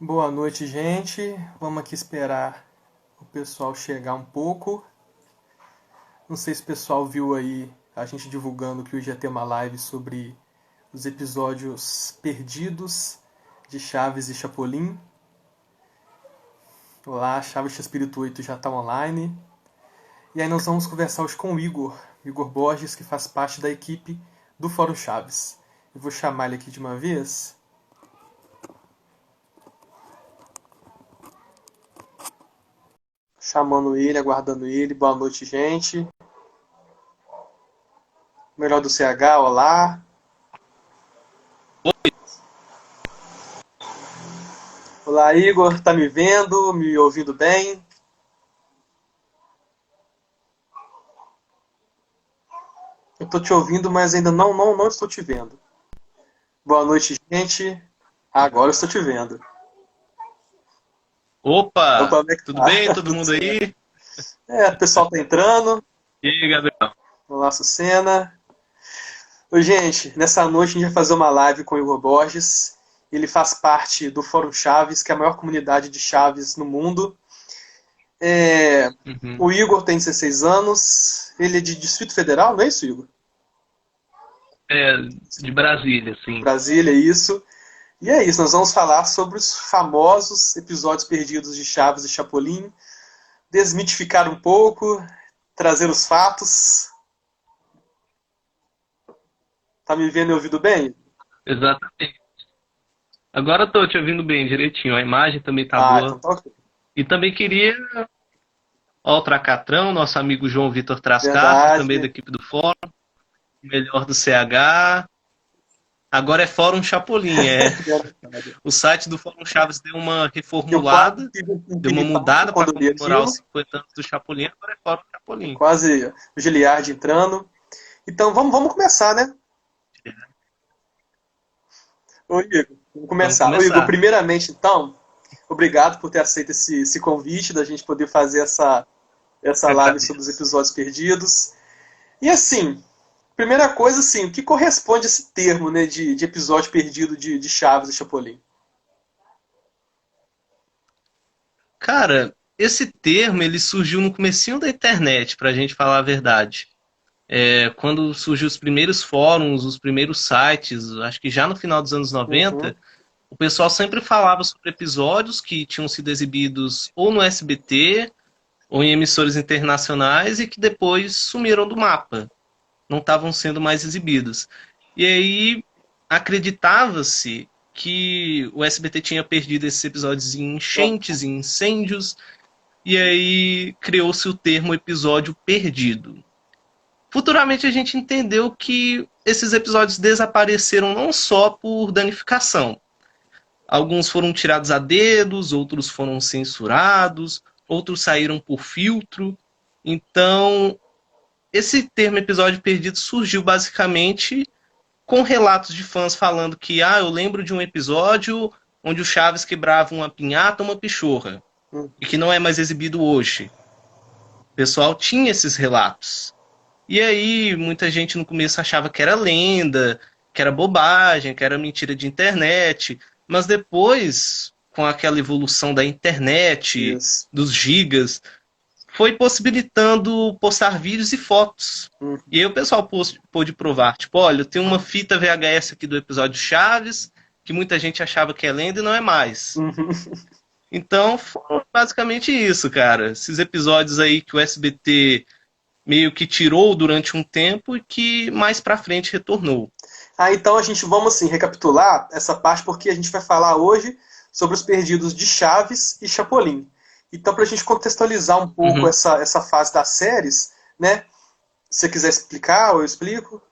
Boa noite, gente. Vamos aqui esperar o pessoal chegar um pouco. Não sei se o pessoal viu aí a gente divulgando que hoje ia ter uma live sobre os episódios perdidos de Chaves e Chapolin. Olá, Chaves e Espírito 8 já está online. E aí nós vamos conversar hoje com o Igor Borges, que faz parte da equipe do Fórum Chaves. Eu vou chamar ele aqui de uma vez. Chamando ele, aguardando ele. Boa noite, gente. Melhor do CH, olá. Olá, Igor. Tá me vendo? Me ouvindo bem? Eu tô te ouvindo, mas ainda não estou te vendo. Boa noite, gente. Agora eu estou te vendo. Opa, Opa, como é que tudo tá? bem? Todo Tudo mundo certo. aí? O pessoal tá entrando. E aí, Gabriel? Olá, Sucena. Oi, gente. Nessa noite a gente vai fazer uma live com o Igor Borges. Ele faz parte do Fórum Chaves, que é a maior comunidade de Chaves no mundo. Uhum. O Igor tem 16 anos. Ele é de Distrito Federal, não é isso, Igor? É, de Brasília, sim. Brasília, é isso. E é isso, nós vamos falar sobre os famosos episódios perdidos de Chaves e Chapolin, desmitificar um pouco, trazer os fatos. Tá me vendo e ouvindo bem? Exatamente. Agora eu tô te ouvindo bem, direitinho. A imagem também tá Ah, então boa. tá ok. E também queria, ó, o Tracatrão, nosso amigo João Vitor Tras Castro, também da Verdade. equipe do Fórum, melhor do CH. Agora é Fórum Chapolin, é. Verdade. O site do Fórum Chaves deu uma Eu quase reformulada, tive um deu uma piripaque mudada para quando eu li comemorar os aquilo. 50 anos do Chapolin, agora é Fórum Chapolin. Quase o Giliard entrando. Então vamos começar, né? Ô Igor, vamos Vamos começar. Ô Igor, começar. primeiramente então, obrigado por ter aceito esse convite da gente poder fazer essa Eu live sobre os agradeço. episódios perdidos. E assim, primeira coisa, assim, o que corresponde a esse termo, né, de episódio perdido de Chaves e Chapolin? Cara, esse termo ele surgiu no comecinho da internet, pra gente falar a verdade. Quando surgiu os primeiros fóruns, os primeiros sites, acho que já no final dos anos Uhum. 90, o pessoal sempre falava sobre episódios que tinham sido exibidos ou no SBT ou em emissoras internacionais e que depois sumiram do mapa, não estavam sendo mais exibidos. E aí acreditava-se que o SBT tinha perdido esses episódios em enchentes, em incêndios, e aí criou-se o termo episódio perdido. Futuramente a gente entendeu que esses episódios desapareceram não só por danificação. Alguns foram tirados a dedos, outros foram censurados, outros saíram por filtro. Então, esse termo episódio perdido surgiu basicamente com relatos de fãs falando que eu lembro de um episódio onde o Chaves quebrava uma pinhata ou uma pichorra Uhum. e que não é mais exibido hoje. O pessoal tinha esses relatos. E aí, muita gente no começo achava que era lenda, que era bobagem, que era mentira de internet. Mas depois, com aquela evolução da internet, Isso. dos gigas, foi possibilitando postar vídeos e fotos. Uhum. E aí o pessoal pôde provar. Tipo, olha, eu tenho uma fita VHS aqui do episódio Chaves, que muita gente achava que é lenda e não é mais. Uhum. Então, foi basicamente isso, cara. Esses episódios aí que o SBT meio que tirou durante um tempo e que mais pra frente retornou. Então a gente vamos assim recapitular essa parte porque a gente vai falar hoje sobre os perdidos de Chaves e Chapolin. Então, para a gente contextualizar um pouco Uhum. essa fase das séries, né? Se você quiser explicar, eu explico.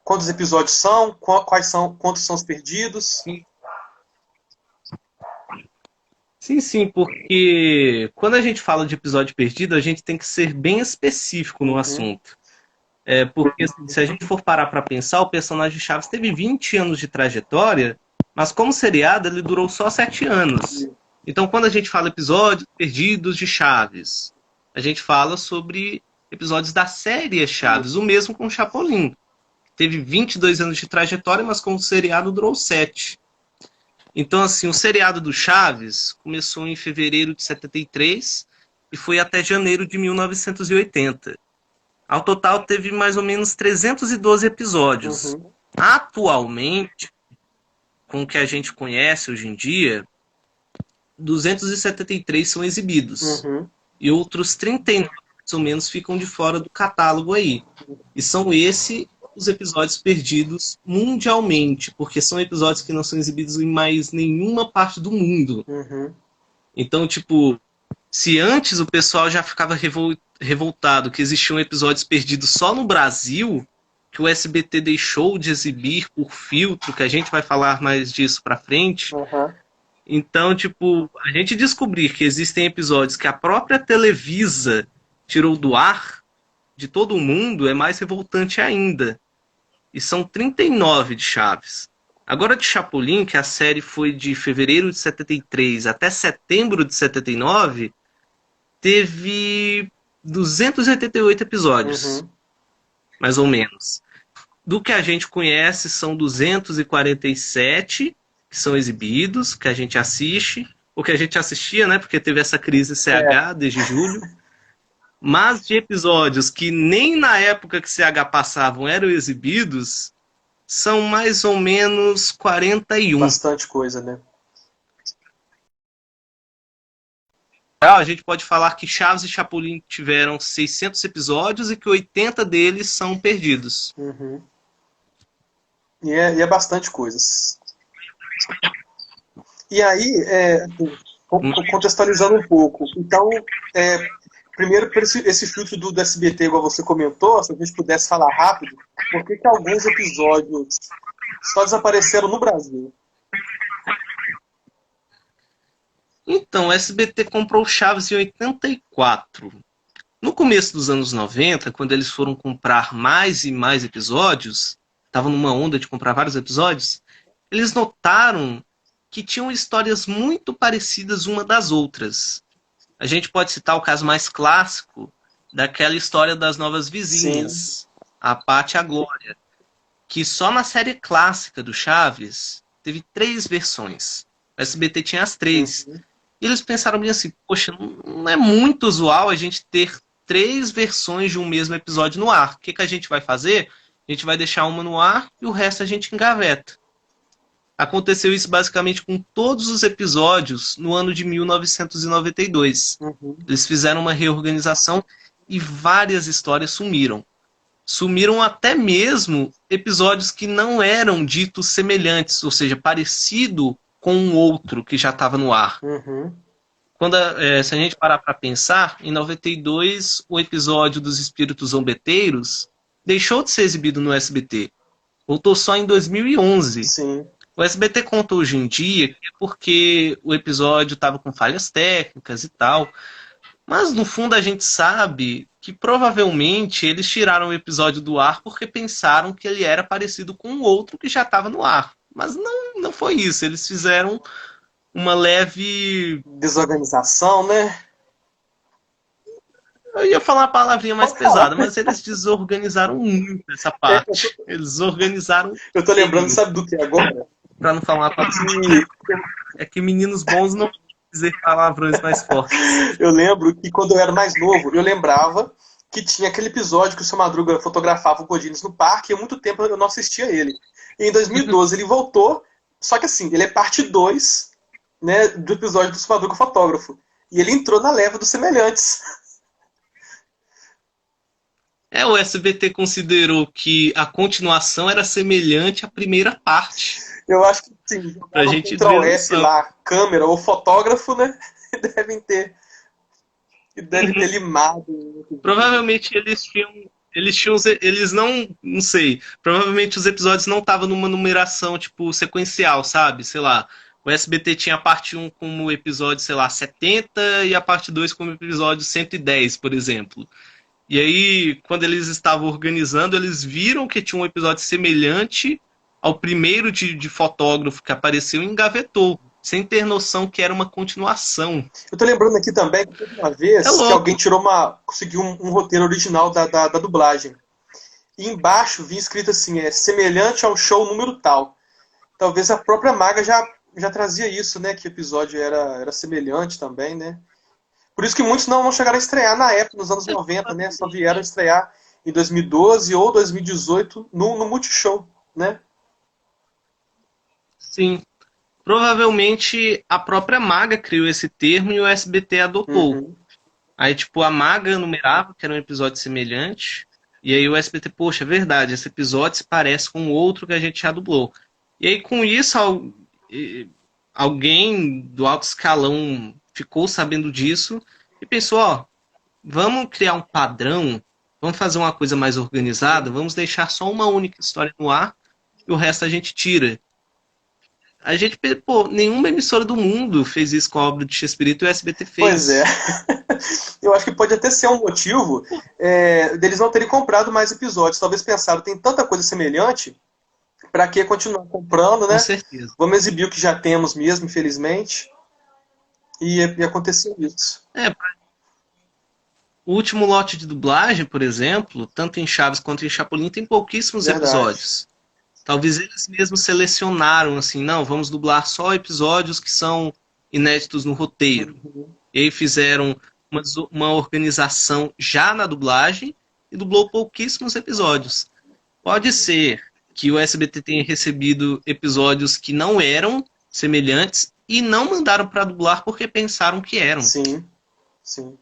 Quantos episódios são? Quantos são os perdidos? Sim, sim, porque quando a gente fala de episódio perdido, a gente tem que ser bem específico no Uhum. assunto. Porque assim, se a gente for parar para pensar, o personagem Chaves teve 20 anos de trajetória, mas como seriado ele durou só 7 anos. Então quando a gente fala episódios perdidos de Chaves, a gente fala sobre episódios da série Chaves, o mesmo com Chapolin. Teve 22 anos de trajetória, mas como seriado durou 7. Então, assim, o seriado do Chaves começou em fevereiro de 73 e foi até janeiro de 1980. Ao total, teve mais ou menos 312 episódios. Uhum. Atualmente, com o que a gente conhece hoje em dia, 273 são exibidos. Uhum. E outros 39, mais ou menos, ficam de fora do catálogo aí. E são esses os episódios perdidos mundialmente, porque são episódios que não são exibidos em mais nenhuma parte do mundo. Uhum. Então, tipo, se antes o pessoal já ficava revoltado que existiam episódios perdidos só no Brasil, que o SBT deixou de exibir por filtro, que a gente vai falar mais disso pra frente. Uhum. Então, tipo, a gente descobrir que existem episódios que a própria Televisa tirou do ar de todo mundo é mais revoltante ainda. E são 39 de Chaves. Agora de Chapolin, que a série foi de fevereiro de 73 até setembro de 79, teve 288 episódios, Uhum. mais ou menos. Do que a gente conhece, são 247 que são exibidos, que a gente assiste, ou que a gente assistia, né? Porque teve essa crise CH desde julho. Mas de episódios que nem na época que CH passavam eram exibidos, são mais ou menos 41. Bastante coisa, né? A gente pode falar que Chaves e Chapolin tiveram 600 episódios e que 80 deles são perdidos. Uhum. E é bastante coisas. E aí, contextualizando um pouco, então, primeiro, por esse filtro do SBT, igual você comentou, se a gente pudesse falar rápido, por que alguns episódios só desapareceram no Brasil? Então, o SBT comprou Chaves em 84. No começo dos anos 90, quando eles foram comprar mais e mais episódios, estavam numa onda de comprar vários episódios, eles notaram que tinham histórias muito parecidas uma das outras. A gente pode citar o caso mais clássico daquela história das novas vizinhas, sim, a Pátty e a Glória, que só na série clássica do Chaves teve 3 versões. O SBT tinha as 3. Uhum. E eles pensaram bem assim, poxa, não é muito usual a gente ter 3 versões de um mesmo episódio no ar. O que a gente vai fazer? A gente vai deixar uma no ar e o resto a gente engaveta. Aconteceu isso basicamente com todos os episódios no ano de 1992. Uhum. Eles fizeram uma reorganização e várias histórias sumiram. Sumiram até mesmo episódios que não eram ditos semelhantes, ou seja, parecido com um outro que já estava no ar. Uhum. Se a gente parar para pensar, em 92, o episódio dos Espíritos Zombeteiros deixou de ser exibido no SBT. Voltou só em 2011. Sim. O SBT conta hoje em dia que é porque o episódio estava com falhas técnicas e tal. Mas no fundo a gente sabe que provavelmente eles tiraram o episódio do ar porque pensaram que ele era parecido com o outro que já estava no ar. Mas não foi isso. Eles fizeram uma leve desorganização, né? Eu ia falar uma palavrinha mais pesada, mas eles desorganizaram muito essa parte. Eles desorganizaram. Eu tô lembrando, sabe do que agora? Pra não falar uma palavra. É que meninos bons não dizer palavrões mais fortes. Eu lembro que quando eu era mais novo, eu lembrava que tinha aquele episódio que o Seu Madruga fotografava o Godines no parque e há muito tempo eu não assistia ele. E em 2012 ele voltou, só que assim, ele é parte 2, né, do episódio do Seu Madruga fotógrafo. E ele entrou na leva dos semelhantes. O SBT considerou que a continuação era semelhante à primeira parte. Eu acho que sim. Pra gente Ctrl F lá, câmera ou fotógrafo, né? Devem ter limado. Provavelmente eles não sei. Provavelmente os episódios não estavam numa numeração tipo sequencial, sabe? Sei lá. O SBT tinha a parte 1 como episódio, sei lá, 70 e a parte 2 como episódio 110, por exemplo. E aí, quando eles estavam organizando, eles viram que tinha um episódio semelhante ao primeiro de fotógrafo que apareceu e engavetou, sem ter noção que era uma continuação. Eu tô lembrando aqui também que teve uma vez que alguém conseguiu um roteiro original da dublagem. E embaixo vinha escrito assim, semelhante ao show número tal. Talvez a própria Maga já trazia isso, né? Que o episódio era semelhante também, né? Por isso que muitos não chegaram a estrear na época, nos anos 90, né? Só vieram estrear em 2012 ou 2018 no Multishow, né? Sim. Provavelmente a própria Maga criou esse termo e o SBT adotou. Uhum. Aí, tipo, a Maga numerava que era um episódio semelhante. E aí o SBT, poxa, é verdade, esse episódio se parece com outro que a gente já dublou. E aí, com isso, alguém do alto escalão ficou sabendo disso e pensou, ó, vamos criar um padrão, vamos fazer uma coisa mais organizada, vamos deixar só uma única história no ar e o resto a gente tira. A gente, pô, nenhuma emissora do mundo fez isso com a obra de Chespirito e o SBT Pois é. fez. Eu acho que pode até ser um motivo deles não terem comprado mais episódios. Talvez pensaram, tem tanta coisa semelhante, para que continuar comprando, Com né? certeza. Vamos exibir o que já temos mesmo, infelizmente. E aconteceu isso. O último lote de dublagem, por exemplo, tanto em Chaves quanto em Chapolin, tem pouquíssimos Verdade. episódios. Talvez eles mesmos selecionaram assim, não, vamos dublar só episódios que são inéditos no roteiro. Uhum. E aí fizeram uma organização já na dublagem e dublou pouquíssimos episódios. Pode ser que o SBT tenha recebido episódios que não eram semelhantes e não mandaram para dublar porque pensaram que eram. Sim, sim.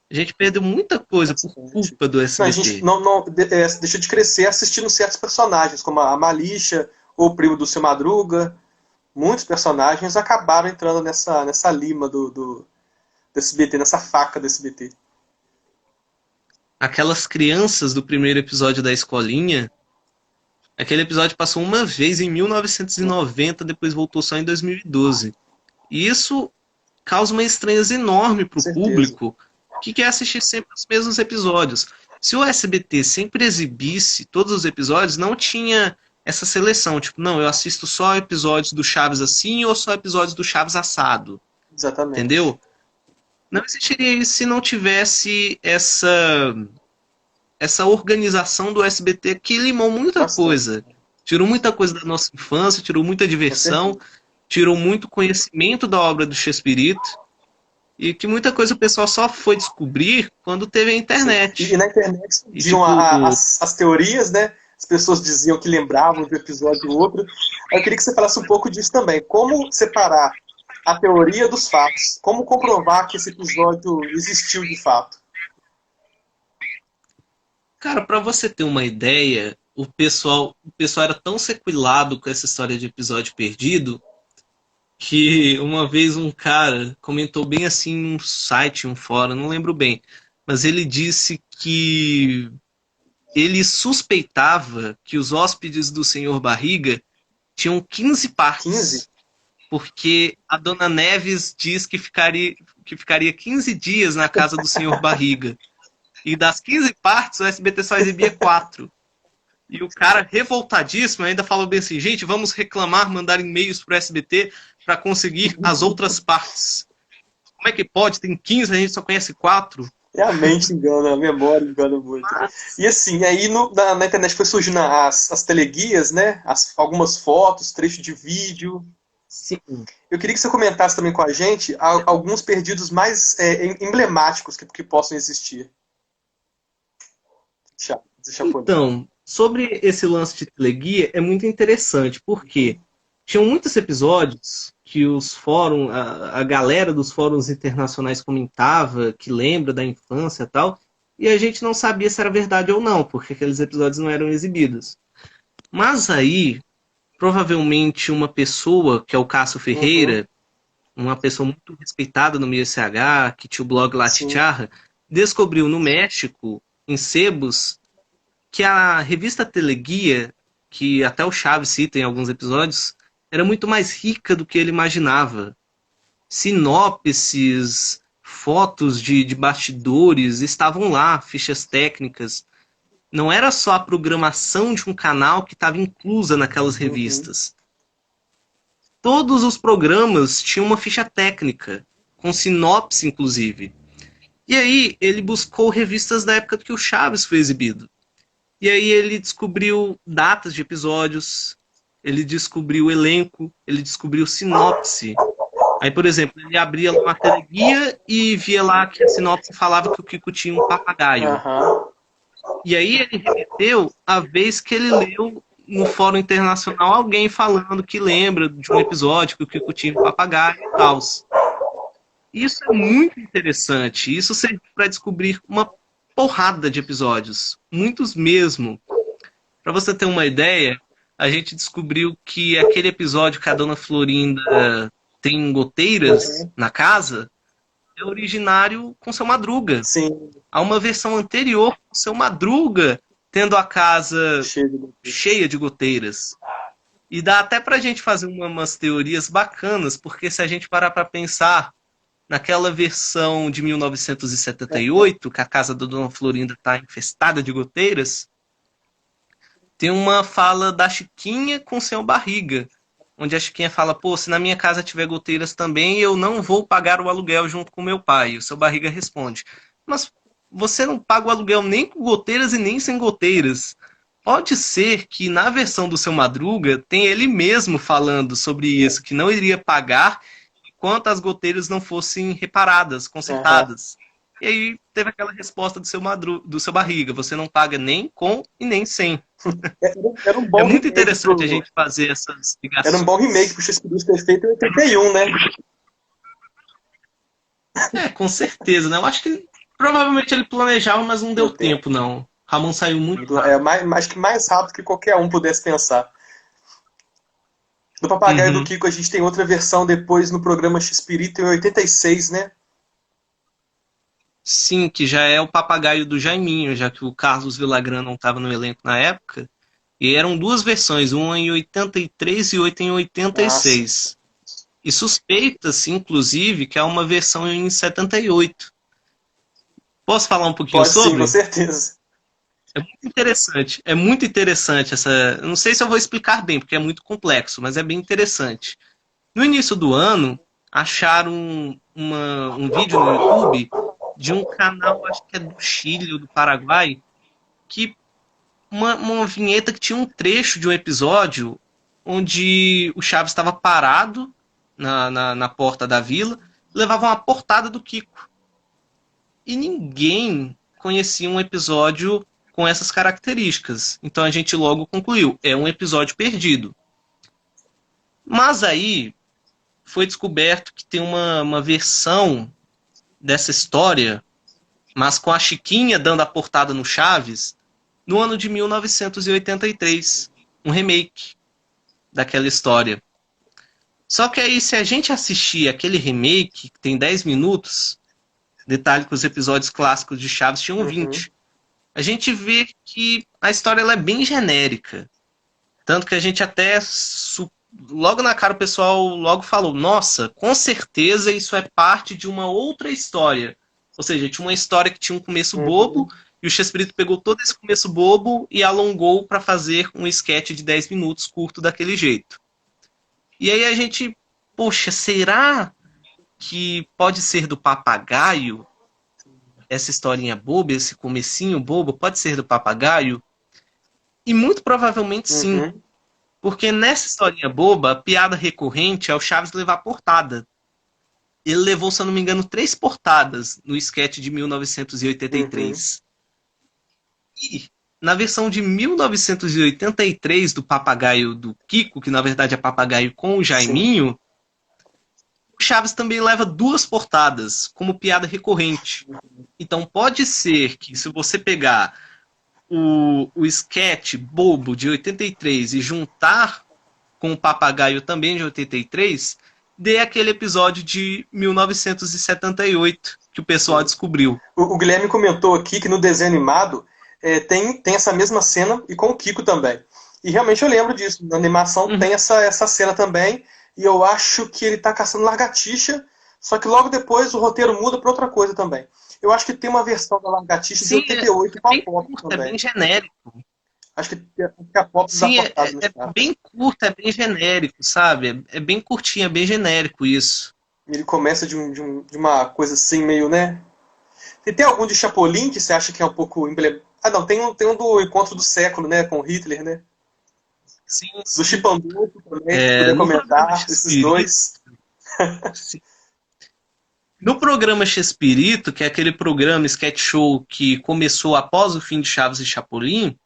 A gente perdeu muita coisa por culpa do Não, a gente SBT. deixou de crescer assistindo certos personagens, como a Malixa, ou o primo do Seu Madruga. Muitos personagens acabaram entrando nessa lima do SBT, nessa faca do SBT. Aquelas crianças do primeiro episódio da escolinha, aquele episódio passou uma vez em 1990, depois voltou só em 2012. E isso causa uma estranheza enorme Com para o certeza. público que quer assistir sempre os mesmos episódios. Se o SBT sempre exibisse todos os episódios, não tinha essa seleção. Tipo, não, eu assisto só episódios do Chaves assim ou só episódios do Chaves assado. Exatamente. Entendeu? Não existiria isso se não tivesse essa organização do SBT que limou muita Bastante. coisa. Tirou muita coisa da nossa infância, tirou muita Com certeza. diversão, tirou muito conhecimento da obra do Chespirito. E que muita coisa o pessoal só foi descobrir quando teve a Sim. E internet. na internet E surgiam tipo, as teorias, né? As pessoas diziam que lembravam de um episódio do outro. Eu queria que você falasse um pouco disso também. Como separar a teoria dos fatos? Como comprovar que esse episódio existiu de fato? cara, pra você ter uma ideia, o pessoal era tão sequilado com essa história de episódio perdido que uma vez um cara comentou bem assim num site, um fórum, não lembro bem, mas ele disse que ele suspeitava que os hóspedes do Senhor Barriga tinham 15 15? partes, porque a Dona Neves diz que ficaria 15 dias na casa do Senhor Barriga. E das 15 partes, o SBT só exibia 4. E o cara, revoltadíssimo, ainda falou bem assim, gente, vamos reclamar, mandar e-mails pro SBT para conseguir as outras partes. Como é que pode? Tem 15, a gente só conhece 4. É a mente engana, a memória engana muito. E assim, aí na internet foi surgindo as teleguias, né? Algumas fotos, trecho de vídeo. Sim. Eu queria que você comentasse também com a gente alguns perdidos mais emblemáticos que possam existir. Chapolin. Então, sobre esse lance de teleguia, é muito interessante, porque tinham muitos episódios que os fóruns, a galera dos fóruns internacionais comentava, que lembra da infância e tal, e a gente não sabia se era verdade ou não, porque aqueles episódios não eram exibidos. Mas aí, provavelmente uma pessoa, que é o Cássio Uhum, Ferreira, uma pessoa muito respeitada no meio SH, que tinha o blog La sim. Chicharra, descobriu no México, em Sebos, que a revista Teleguia, que até o Chaves cita em alguns episódios, era muito mais rica do que ele imaginava. Sinopses, fotos de bastidores estavam lá, fichas técnicas. Não era só a programação de um canal que estava inclusa naquelas Uhum. revistas. Todos os programas tinham uma ficha técnica, com sinopse inclusive. E aí ele buscou revistas da época que o Chaves foi exibido. E aí ele descobriu datas de episódios, ele descobriu o elenco, ele descobriu sinopse. Aí, por exemplo, ele abria uma teleguia e via lá que a sinopse falava que o Kiko tinha um papagaio. Aham. E aí ele remeteu a vez que ele leu no Fórum Internacional alguém falando que lembra de um episódio que o Kiko tinha um papagaio e tal. Isso é muito interessante. Isso serve para descobrir uma porrada de episódios. Muitos mesmo. Para você ter uma ideia, a gente descobriu que aquele episódio que a Dona Florinda tem goteiras na casa é originário com Seu Madruga. Sim. Há uma versão anterior com Seu Madruga tendo a casa Cheio de goteiras. cheia de goteiras. E dá até pra gente fazer umas teorias bacanas, porque se a gente parar pra pensar naquela versão de 1978, que a casa da Dona Florinda está infestada de goteiras, tem uma fala da Chiquinha com o Seu Barriga, onde a Chiquinha fala, pô, se na minha casa tiver goteiras também, eu não vou pagar o aluguel junto com meu pai. E o Seu Barriga responde, mas você não paga o aluguel nem com goteiras e nem sem goteiras. Pode ser que na versão do Seu Madruga tem ele mesmo falando sobre isso, que não iria pagar enquanto as goteiras não fossem reparadas, consertadas. E aí teve aquela resposta do Seu Barriga, você não paga nem com e nem sem. Era um bom É muito remake interessante a gente fazer essas ligações. Era um bom remake pro X-Videos ter feito em 81, né? Com certeza, né? Eu acho que provavelmente ele planejava, mas não deu Deu tempo. tempo, não. Ramon saiu muito rápido. Acho que mais rápido que qualquer um pudesse pensar. Do Papagaio do Kiko a gente tem outra versão depois no programa X-Pirito em 86, né? Sim, que já é o papagaio do Jaiminho, já que o Carlos Villagrán não estava no elenco na época. E eram duas versões, uma em 83 e outra em 86. E suspeita-se, inclusive, que há uma versão em 78. Posso falar um pouquinho sobre? Sim, com certeza. É muito interessante essa... Eu não sei se eu vou explicar bem, porque é muito complexo, mas é bem interessante. No início do ano, acharam um vídeo no YouTube de um canal, acho que é do Chile ou do Paraguai, que uma vinheta que tinha um trecho de um episódio onde o Chaves estava parado na porta da vila e levava uma portada do Kiko. E ninguém conhecia um episódio com essas características. Então a gente logo concluiu, é um episódio perdido. Mas aí foi descoberto que tem uma versão dessa história, mas com a Chiquinha dando a portada no Chaves, no ano de 1983. Um remake daquela história. Só que aí, se a gente assistir aquele remake, que tem 10 minutos, detalhe que os episódios clássicos de Chaves tinham 20, a gente vê que a história ela é bem genérica. Tanto que a gente até... Logo na cara o pessoal logo falou, nossa, com certeza isso é parte de uma outra história. Ou seja, tinha uma história que tinha um começo bobo, e o Chespirito pegou todo esse começo bobo e alongou para fazer um sketch de 10 minutos curto daquele jeito. E aí a gente, poxa, será que pode ser do papagaio? Essa historinha boba, esse comecinho bobo, pode ser do papagaio? E muito provavelmente sim. Porque nessa historinha boba, a piada recorrente é o Chaves levar a portada. Ele levou, se eu não me engano, 3 portadas no sketch de 1983. E na versão de 1983 do Papagaio do Kiko, que na verdade é Papagaio com o Jaiminho, o Chaves também leva 2 portadas como piada recorrente. Então pode ser que se você pegar o sketch bobo de 83 e juntar com o Papagaio também de 83, dê aquele episódio de 1978 que o pessoal descobriu. O Guilherme comentou aqui que no desenho animado tem essa mesma cena e com o Kiko também. E realmente eu lembro disso. Na animação tem essa cena também. E eu acho que ele tá caçando lagartixa. Só que logo depois o roteiro muda para outra coisa também. Eu acho que tem uma versão da lagartixa de 88 com a Pop também. É bem genérico. Acho que a Pop dá portada no é bem curto, é bem genérico, sabe? É bem curtinho, é bem genérico isso. Ele começa de uma coisa assim, meio, né? E tem algum de Chapolin que você acha que é um pouco emblemático? Ah, não, tem um do Encontro do Século, né? Com Hitler, né? Sim, Do sim. Chipandolfo também, se puder No programa comentar, esses Chespirito, dois. sim. No programa Chespirito, que é aquele programa sketch show que começou após o fim de Chaves e Chapolin,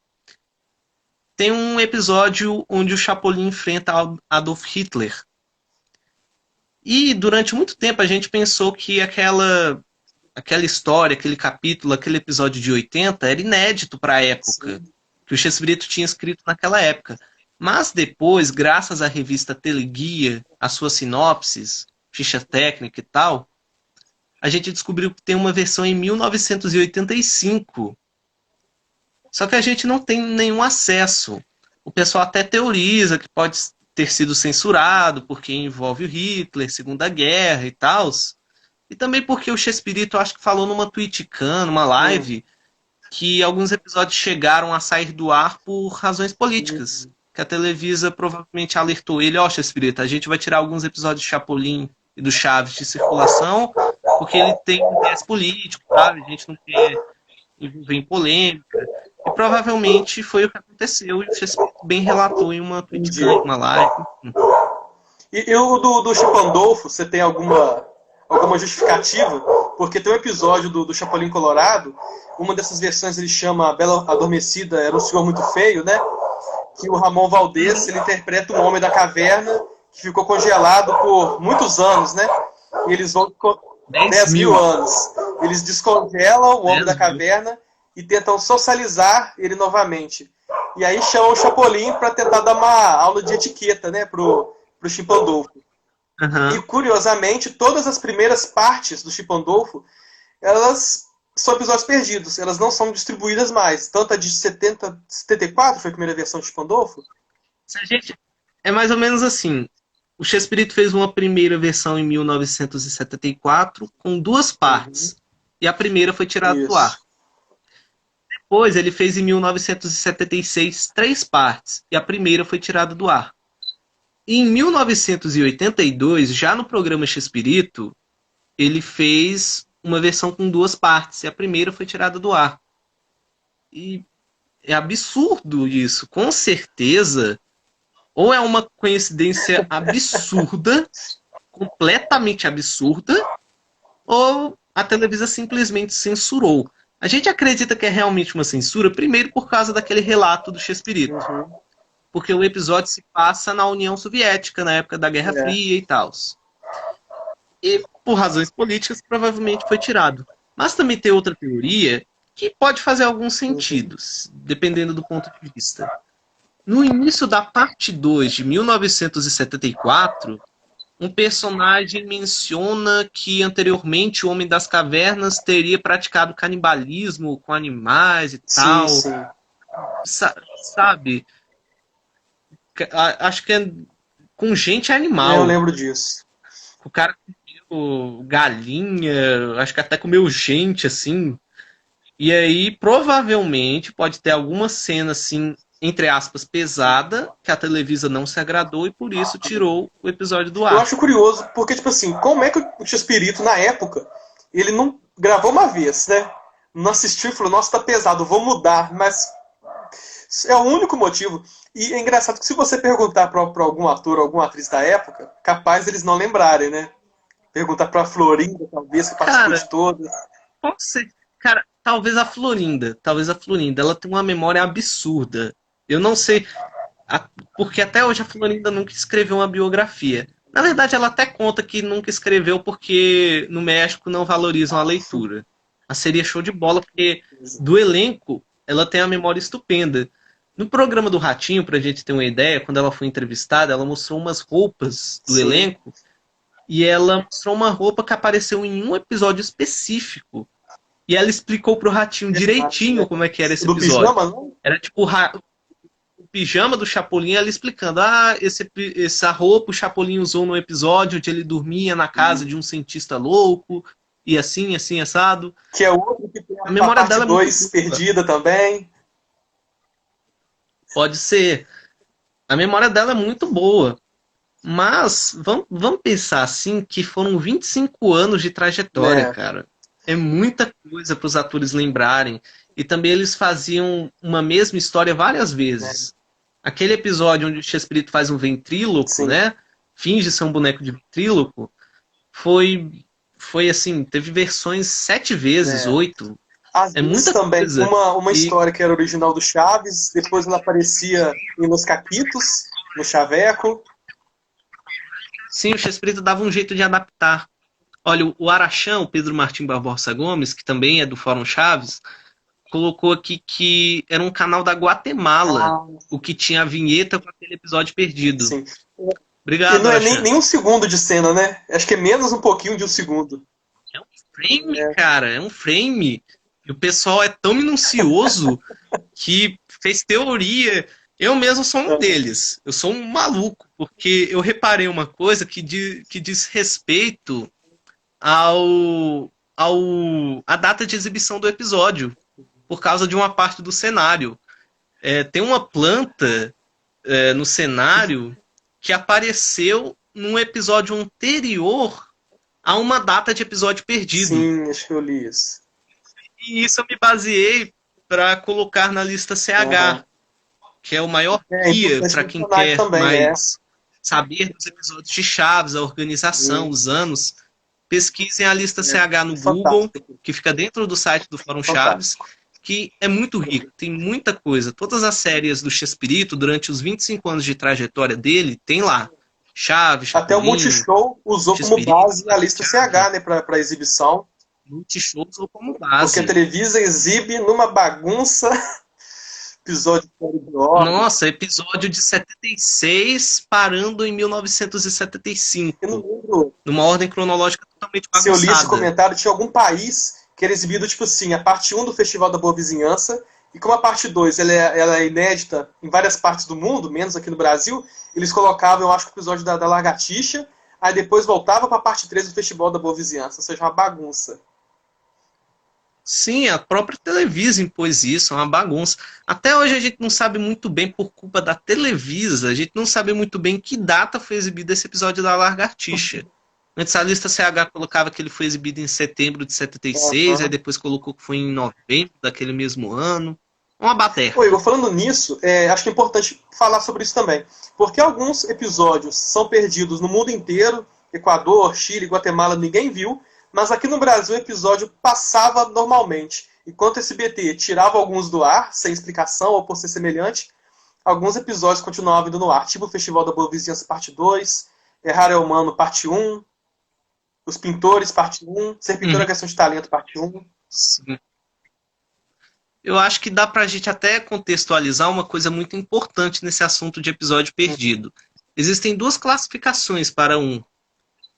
tem um episódio onde o Chapolin enfrenta Adolf Hitler. E durante muito tempo a gente pensou que aquela história, aquele capítulo, aquele episódio de 80 era inédito para a época, Sim. que o Chespirito tinha escrito naquela época. Mas depois, graças à revista Teleguia, às suas sinopses, ficha técnica e tal, a gente descobriu que tem uma versão em 1985. Só que a gente não tem nenhum acesso. O pessoal até teoriza que pode ter sido censurado porque envolve o Hitler, Segunda Guerra e tal. E também porque o Chespirito, acho que falou numa Twitchcan, numa Hum. live, que alguns episódios chegaram a sair do ar por razões políticas. Hum. Que a Televisa provavelmente alertou ele, ó, Chespirito, a gente vai tirar alguns episódios de Chapolin e do Chaves de circulação, porque ele tem um viés político, sabe? A gente não quer envolver em polêmica. E provavelmente foi o que aconteceu, e o Chespirito bem relatou em uma Entendi. Twitchcan, uma live. E o do Chipandolfo, você tem alguma justificativa? Porque tem um episódio do Chapolin Colorado, uma dessas versões ele chama A Bela Adormecida, era um senhor muito feio, né? Que o Ramon Valdez, ele interpreta um homem da caverna que ficou congelado por muitos anos, né? E eles vão... 10 10 mil mil. anos. Eles descongelam o homem da 10 mil. caverna e tentam socializar ele novamente. E aí chamam o Chapolin para tentar dar uma aula de etiqueta, né, pro Chipandolfo. E Uhum. curiosamente, todas as primeiras partes do Chipandolfo, elas são episódios perdidos, elas não são distribuídas mais. Tanto a de 74 foi a primeira versão de Chipandolfo? Se a gente... É mais ou menos assim. O Chespirito fez uma primeira versão em 1974 com duas Uhum. partes. E a primeira foi tirada do ar. Isso. Depois ele fez em 1976 três partes. E a primeira foi tirada do ar. E em 1982, já no programa Chespirito, ele fez uma versão com duas partes. E a primeira foi tirada do ar. E é absurdo isso. Com certeza, ou é uma coincidência absurda, completamente absurda, ou a Televisa simplesmente censurou. A gente acredita que é realmente uma censura, primeiro por causa daquele relato do Chespirito, Uhum. porque o episódio se passa na União Soviética, na época da Guerra É. Fria e tal. E por razões políticas, provavelmente foi tirado. Mas também tem outra teoria que pode fazer alguns Uhum. sentidos, dependendo do ponto de vista. No início da parte 2 de 1974, um personagem menciona que anteriormente o Homem das Cavernas teria praticado canibalismo com animais e Sim, tal. sim. Sabe? Acho que é com gente Eu animal. lembro disso. O cara comeu galinha, acho que até comeu gente, assim. E aí, provavelmente, pode ter alguma cena, assim, entre aspas, pesada, que a Televisa não se agradou e por isso tirou o episódio do Eu ar. acho curioso, porque, tipo assim, como é que o Chespirito, na época, ele não gravou uma vez, né? Não assistiu e falou, nossa, tá pesado, vou mudar. Mas é o único motivo. E é engraçado que se você perguntar pra algum ator ou alguma atriz da época, capaz eles não lembrarem, né? Perguntar pra Florinda, talvez, que participou Cara, de todas. pode ser. Cara, talvez a Florinda, ela tem uma memória absurda. Eu não sei, porque até hoje a Florinda nunca escreveu uma biografia. Na verdade, ela até conta que nunca escreveu porque no México não valorizam a leitura. Mas seria show de bola, porque do elenco ela tem a memória estupenda. No programa do Ratinho, pra gente ter uma ideia, quando ela foi entrevistada, ela mostrou umas roupas do Sim. elenco e ela mostrou uma roupa que apareceu em um episódio específico. E ela explicou pro Ratinho Verdade, direitinho né? como é que era esse Do episódio. pijama, não? Era tipo o pijama do Chapolin, ela explicando: essa roupa o Chapolin usou no episódio onde ele dormia na casa de um cientista louco, e assim, assim, assado. Que é outro que tem A a memória parte dela é muito 2 boa. perdida também. Pode ser. A memória dela é muito boa. Mas vamos pensar assim que foram 25 anos de trajetória, Né? cara. É muita coisa para os atores lembrarem. E também eles faziam uma mesma história várias Né? vezes. Aquele episódio onde o Chespirito faz um ventríloco, Sim. né? Finge ser um boneco de ventríloco. Foi assim, teve versões 7 vezes, É. 8. Às É vezes muita também coisa. uma E história que era original do Chaves, depois ela aparecia em Los Caquitos, no Chaveco. sim, o Chespirito dava um jeito de adaptar. Olha, o Araxão, o Pedro Martim Barbosa Gomes, que também é do Fórum Chaves, colocou aqui que era um canal da Guatemala, Ah, o que tinha a vinheta com aquele episódio perdido. sim. E Obrigado, não é nem, Araxão. nem um segundo de cena, né? Acho que é menos um pouquinho de um segundo. É um frame, É. cara, é um frame. E o pessoal é tão minucioso que fez teoria. Eu mesmo sou um deles. Eu sou um maluco, porque eu reparei uma coisa que diz respeito a data de exibição do episódio, por causa de uma parte do cenário. Tem uma planta no cenário que apareceu num episódio anterior a uma data de episódio perdido. Sim, acho que eu li isso. E isso eu me baseei para colocar na lista Aham. CH, que é o maior É guia importante para quem mencionar quer também, é. mais saber dos episódios de Chaves, a organização, Sim, os anos. Pesquisem a lista CH é no Google, fantástico. que fica dentro do site do Fórum Chaves, Fantástico. que é muito rico, tem muita coisa. Todas as séries do Chespirito, durante os 25 anos de trajetória dele, tem lá. Chaves, Até o Chapolin, Multishow usou como Chespirito, base a Placa lista Chaves, CH, né, para exibição, Multishow usou como porque a base. Televisa exibe numa bagunça episódio de ordem. Nossa, episódio de 76 parando em Eu não 1975. lembro Numa ordem cronológica totalmente se eu li esse bagunçada. comentário, tinha algum país que era exibido, tipo assim, a parte um do Festival da Boa Vizinhança, e como a parte 2 ela é inédita em várias partes do mundo, menos aqui no Brasil, eles colocavam, eu acho, que o episódio da Lagartixa, aí depois voltava para a parte 3 do Festival da Boa Vizinhança, ou seja, uma bagunça. Sim, a própria Televisa impôs isso, é uma bagunça. Até hoje a gente não sabe muito bem, por culpa da Televisa, a gente não sabe muito bem que data foi exibido esse episódio da Lagartixa. Antes a lista CH colocava que ele foi exibido em setembro de 76, aí Uhum. depois colocou que foi em novembro daquele mesmo ano. Uma Ô, baderna. Igor, falando nisso, acho que é importante falar sobre isso também. Porque alguns episódios são perdidos no mundo inteiro, Equador, Chile, Guatemala, ninguém viu, mas aqui no Brasil o episódio passava normalmente. Enquanto esse BT tirava alguns do ar, sem explicação ou por ser semelhante, alguns episódios continuavam indo no ar, tipo o Festival da Boa Vizinhança Parte 2, Errar é Humano Parte 1, Os Pintores Parte 1, Ser Pintor é Uhum. Questão de Talento Parte 1. Sim. Eu acho que dá pra gente até contextualizar uma coisa muito importante nesse assunto de episódio perdido. Existem duas classificações para um.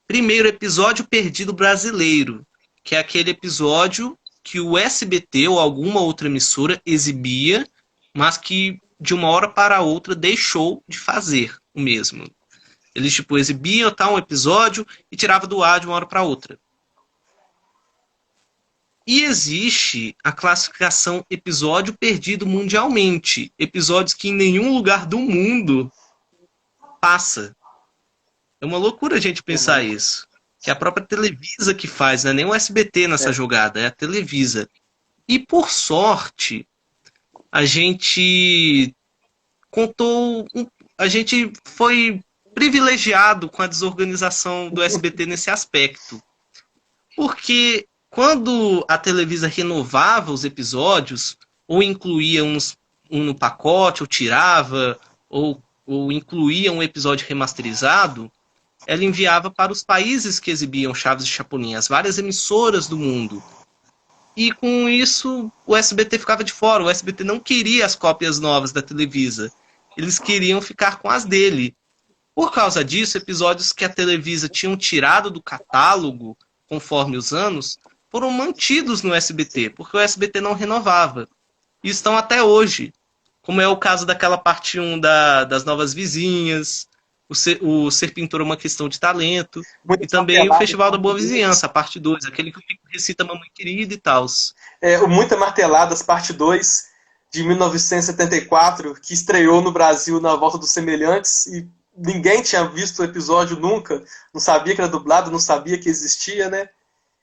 Primeiro, episódio perdido brasileiro, que é aquele episódio que o SBT ou alguma outra emissora exibia, mas que de uma hora para outra deixou de fazer o mesmo. Eles tipo exibiam tal um episódio e tirava do ar de uma hora para outra. E existe a classificação episódio perdido mundialmente, episódios que em nenhum lugar do mundo passa. É uma loucura a gente pensar Uhum. isso. Que é a própria Televisa que faz, não é nem o SBT nessa É. jogada, é a Televisa. E por sorte, a gente contou, a gente foi privilegiado com a desorganização do SBT nesse aspecto. Porque quando a Televisa renovava os episódios, ou incluía um no pacote, ou tirava, ou incluía um episódio remasterizado, ela enviava para os países que exibiam Chaves e Chapolin, as várias emissoras do mundo. E com isso o SBT ficava de fora. O SBT não queria as cópias novas da Televisa. Eles queriam ficar com as dele. Por causa disso, episódios que a Televisa tinham tirado do catálogo, conforme os anos, foram mantidos no SBT, porque o SBT não renovava. E estão até hoje. Como é o caso daquela parte 1 das Novas Vizinhas, o Ser Pintor é uma Questão de Talento, e Muitas também o marteladas, Festival da parte Boa 2. Vizinhança, a parte 2, aquele que o Pico recita Mamãe Querida e tal. O Muita Marteladas, parte 2, de 1974, que estreou no Brasil na Volta dos Semelhantes, e ninguém tinha visto o episódio nunca, não sabia que era dublado, não sabia que existia, né?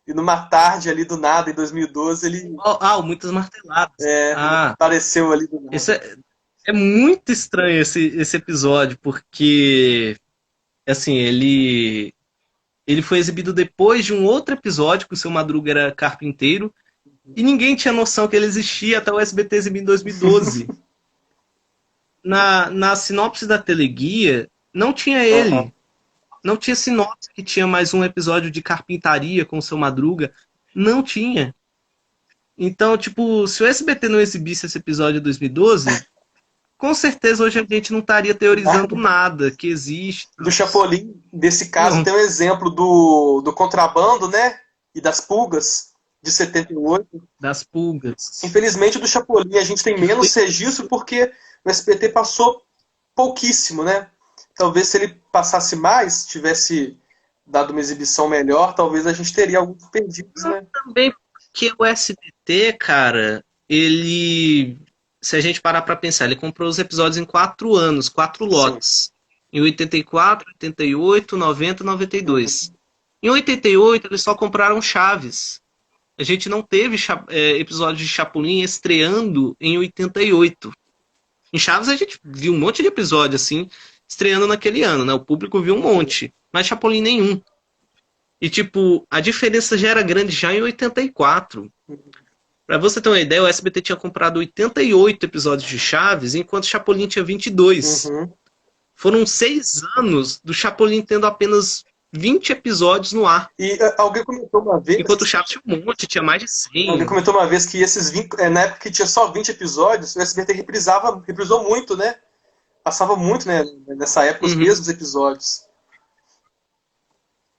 E numa tarde ali do nada, em 2012, ele Muitas Marteladas. Ah, apareceu ali do esse nada. é É muito estranho esse episódio, porque, assim, ele foi exibido depois de um outro episódio que o Seu Madruga era carpinteiro, e ninguém tinha noção que ele existia até o SBT exibir em 2012. Na sinopse da Teleguia, não tinha Aham. ele. Não tinha sinopse que tinha mais um episódio de carpintaria com o Seu Madruga. Não tinha. Então, tipo, se o SBT não exibisse esse episódio de 2012, com certeza hoje a gente não estaria teorizando nada que existe. Do Chapolin, desse caso, Não, tem um exemplo do Contrabando, né? E das Pulgas, de 78. das pulgas. Infelizmente, do Chapolin a gente tem Que foi menos registro porque o SBT passou pouquíssimo, né? Talvez se ele passasse mais, tivesse dado uma exibição melhor, talvez a gente teria alguns perdidos, né? também porque o SBT, cara, ele. Se a gente parar pra pensar, ele comprou os episódios em 4 anos, 4 lotes. Em 84, 88, 90 e 92. Em 88, eles só compraram Chaves. A gente não teve episódio de Chapolin estreando em 88. Em Chaves a gente viu um monte de episódio assim, estreando naquele ano, né? O público viu um monte, mas Chapolin nenhum. E tipo, a diferença já era grande já em 84. Pra você ter uma ideia, o SBT tinha comprado 88 episódios de Chaves, enquanto Chapolin tinha 22. Uhum. Foram 6 anos do Chapolin tendo apenas 20 episódios no ar. E alguém comentou uma vez. Enquanto o Chaves tinha um monte, tinha mais de Alguém 100. comentou uma vez que esses 20, na época que tinha só 20 episódios, o SBT reprisou muito, né? Passava muito, né? Nessa época, os Uhum. mesmos episódios.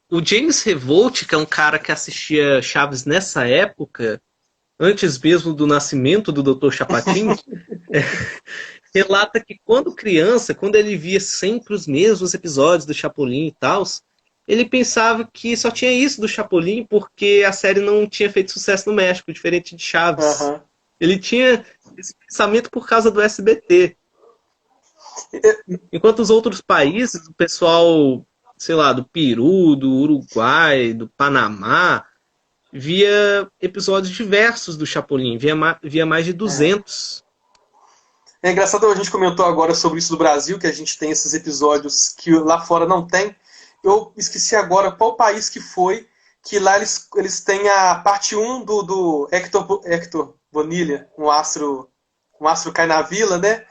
O James Revolt, que é um cara que assistia Chaves nessa época, antes mesmo do nascimento do Dr. Chapatin, relata que quando criança, quando ele via sempre os mesmos episódios do Chapolin e tal, ele pensava que só tinha isso do Chapolin porque a série não tinha feito sucesso no México, diferente de Chaves. Uhum. Ele tinha esse pensamento por causa do SBT. Enquanto os outros países, o pessoal, sei lá, do Peru, do Uruguai, do Panamá, via episódios diversos do Chapolin, via mais de 200. É engraçado, a gente comentou agora sobre isso do Brasil, que a gente tem esses episódios que lá fora não tem. Eu esqueci agora qual país que foi, que lá eles têm a parte um do Hector Bonilha, um astro cai na vila, né?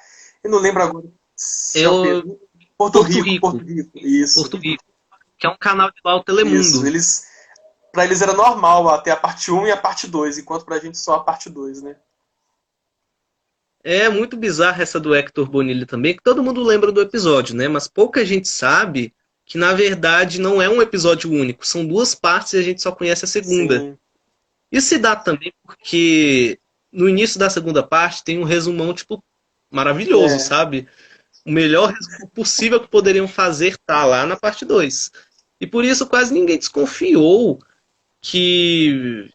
Eu não lembro agora se é o Eu, Peru. Porto Rico, Porto Rico, isso. Porto Rico, que é um canal de lá, o Isso, Telemundo. pra eles era normal até a parte um e a parte 2 enquanto pra gente só a parte 2, né? É muito bizarra essa do Hector Bonilha também, que todo mundo lembra do episódio, né? Mas pouca gente sabe que, na verdade, não é um episódio único. São 2 partes e a gente só conhece a segunda. Sim. Isso se dá também porque no início da segunda parte tem um resumão, tipo, maravilhoso, É. sabe? O melhor resumo possível que poderiam fazer tá lá na parte 2. E por isso quase ninguém desconfiou que,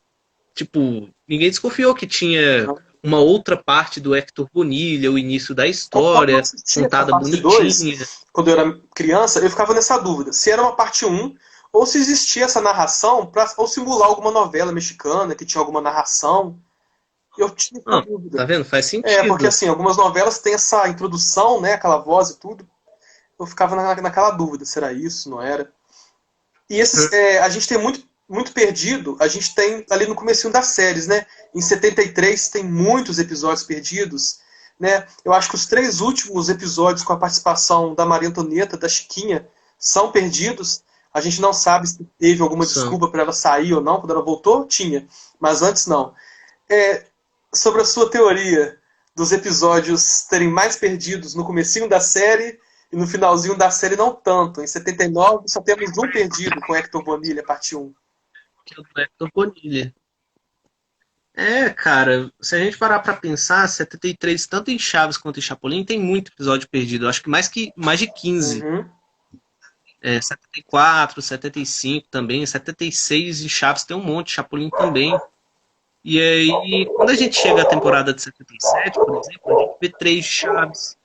tipo, ninguém desconfiou que tinha uma outra parte do Hector Bonilha, o início da Quando eu história, assistia essa contada parte 2 bonitinha. quando eu era criança, eu ficava nessa dúvida. Se era uma parte um ou se existia essa narração ou simular alguma novela mexicana que tinha alguma narração. Eu tinha essa Ah, dúvida. tá vendo? Faz Porque sentido. assim, algumas novelas têm essa introdução, né? Aquela voz e tudo. Eu ficava naquela dúvida, será isso, não era? E a gente tem muito perdido, a gente tem ali no comecinho das séries, né? Em 73 tem muitos episódios perdidos, né? Eu acho que os 3 últimos episódios com a participação da Maria Antonieta, da Chiquinha, são perdidos. A gente não sabe se teve alguma São. desculpa para ela sair ou não. Quando ela voltou, tinha. Mas antes, não. Sobre a sua teoria dos episódios terem mais perdidos no comecinho da série e no finalzinho da série não tanto. Em 79 só temos um perdido com Hector Bonilha, parte um. Que é o do Hector Bonilha. É, cara, se a gente parar pra pensar, 73, tanto em Chaves quanto em Chapolin, tem muito episódio perdido. Eu acho que mais de 15. Uhum. 74, 75 também, 76 em Chaves tem um monte, Chapolin também. E aí, quando a gente chega à temporada de 77, por exemplo, a gente vê 3 de Chaves.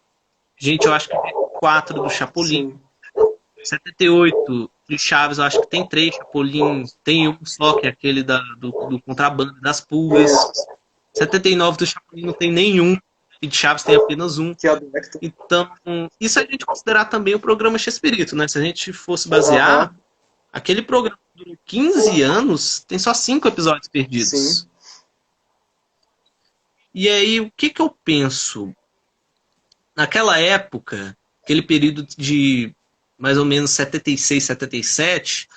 Gente, eu acho que vê 4 do Chapolin. Sim. 78 de Chaves, eu acho que tem 3 Chapolin. Tem um só, que é aquele do contrabando, das pulgas. 79 do Chapolin não tem nenhum. e de Chaves tem apenas um. Que é do Hector. Então, isso a gente considerar também o programa Chespirito, né? Se a gente fosse basear, aquele programa que durou 15 anos tem só 5 episódios perdidos. Sim. E aí, o que eu penso? Naquela época, aquele período de mais ou menos 76, 77,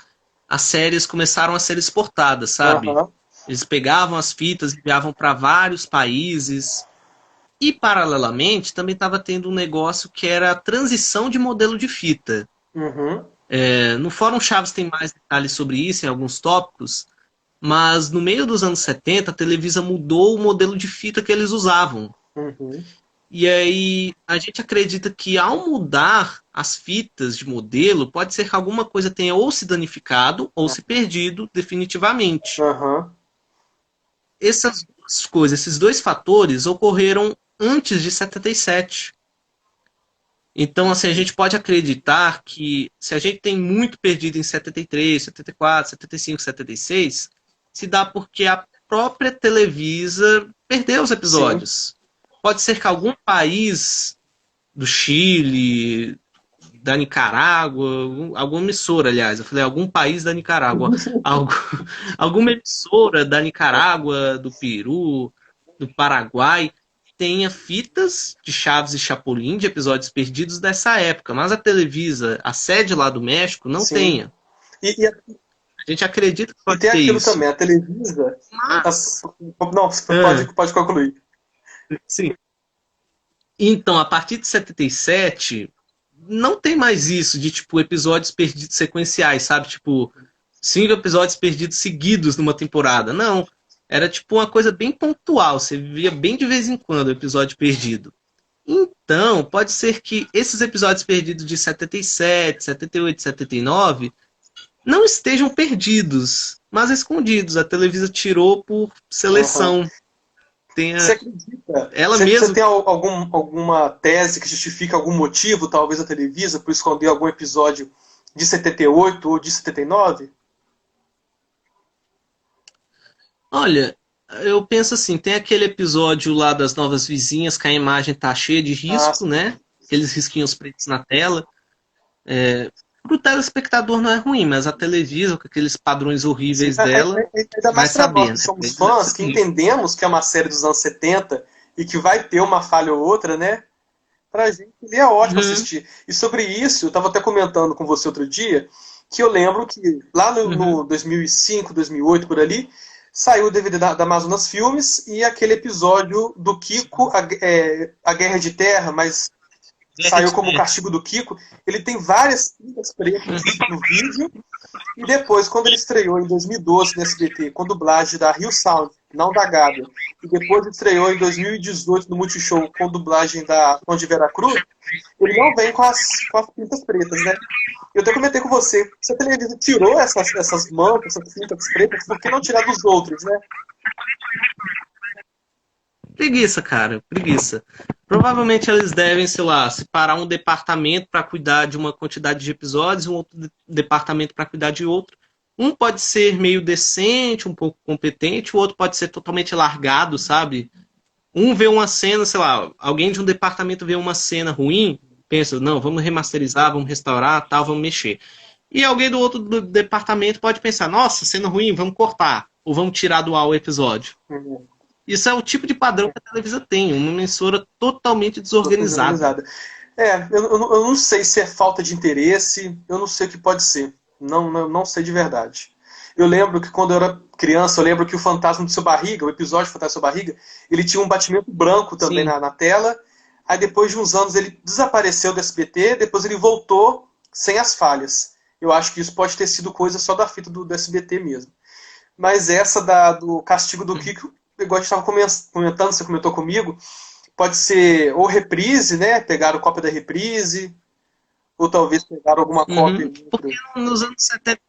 as séries começaram a ser exportadas, sabe? Eles pegavam as fitas, enviavam para vários países. E, paralelamente, também estava tendo um negócio que era a transição de modelo de fita. No Fórum Chaves tem mais detalhes sobre isso, em alguns tópicos, mas no meio dos anos 70, a Televisa mudou o modelo de fita que eles usavam. E aí, a gente acredita que ao mudar as fitas de modelo, pode ser que alguma coisa tenha ou se danificado ou se perdido definitivamente. Essas duas coisas, esses dois fatores ocorreram antes de 77. Então, assim, a gente pode acreditar que se a gente tem muito perdido em 73, 74, 75, 76, se dá porque a própria Televisa perdeu os episódios. Pode ser que algum país do Chile, da Nicarágua, alguma emissora, aliás, eu falei algum país da Nicarágua, alguma emissora da Nicarágua, do Peru, do Paraguai, tenha fitas de Chaves e Chapolin, de episódios perdidos dessa época, mas a Televisa, a sede lá do México, não tenha. A gente acredita que pode ter isso. E tem aquilo também, a Televisa... Não, pode concluir. Sim. Então, a partir de 77, não tem mais isso de, tipo, episódios perdidos sequenciais, sabe? Tipo, 5 episódios perdidos seguidos numa temporada. Não. Era, tipo, uma coisa bem pontual. Você via bem de vez em quando o episódio perdido. Então, pode ser que esses episódios perdidos de 77, 78, 79 não estejam perdidos, mas escondidos. A Televisa tirou por seleção. Você acredita? Ela mesma... Você tem alguma tese que justifica algum motivo, talvez, a Televisa, por esconder algum episódio de 78 ou de 79? Olha, eu penso assim, tem aquele episódio lá das Novas Vizinhas que a imagem tá cheia de risco, né? Aqueles risquinhos pretos na tela. Pro telespectador não é ruim, mas a Televisa, com aqueles padrões horríveis dela, ainda mais vai saber. Nós, que somos fãs, que entendemos que é uma série dos anos 70 e que vai ter uma falha ou outra, né? Pra gente é ótimo assistir. E sobre isso, eu estava até comentando com você outro dia, que eu lembro que lá no 2005, 2008, por ali, saiu o DVD da Amazonas Filmes e aquele episódio do Kiko, a Guerra de Terra, mas saiu como Castigo do Kiko. Ele tem várias fitas pretas no vídeo. E depois, quando ele estreou em 2012 no SBT, com dublagem da Rio Sound, não da Gávea, e depois estreou em 2018 no Multishow com dublagem da Tom de Veracruz, ele não vem com as fitas pretas, né? Eu até comentei com você, se a Televisa tirou essas mantas, essas fitas pretas, por que não tirar dos outros, né? Preguiça, cara, preguiça. Provavelmente eles devem, sei lá, separar um departamento para cuidar de uma quantidade de episódios, um outro departamento para cuidar de outro. Um pode ser meio decente, um pouco competente, o outro pode ser totalmente largado, sabe? Um vê uma cena, sei lá, alguém de um departamento vê uma cena ruim, pensa, não, vamos remasterizar, vamos restaurar, tal, vamos mexer. E alguém do outro departamento pode pensar, nossa, cena ruim, vamos cortar, ou vamos tirar do ar o episódio. Isso é o tipo de padrão que a Televisa tem, uma emissora totalmente desorganizada. Eu não sei se é falta de interesse, eu não sei o que pode ser. Não sei de verdade. Eu lembro que quando eu era criança, eu lembro que o Fantasma do Seu Barriga, o episódio do Fantasma do Seu Barriga, ele tinha um batimento branco também na tela. Aí depois de uns anos ele desapareceu do SBT, depois ele voltou sem as falhas. Eu acho que isso pode ter sido coisa só da fita do SBT mesmo. Mas essa do Castigo do Kiko, igual a gente estava comentando, você comentou comigo, pode ser ou reprise, né? Pegaram cópia da reprise, ou talvez pegaram alguma cópia. Porque nos anos 70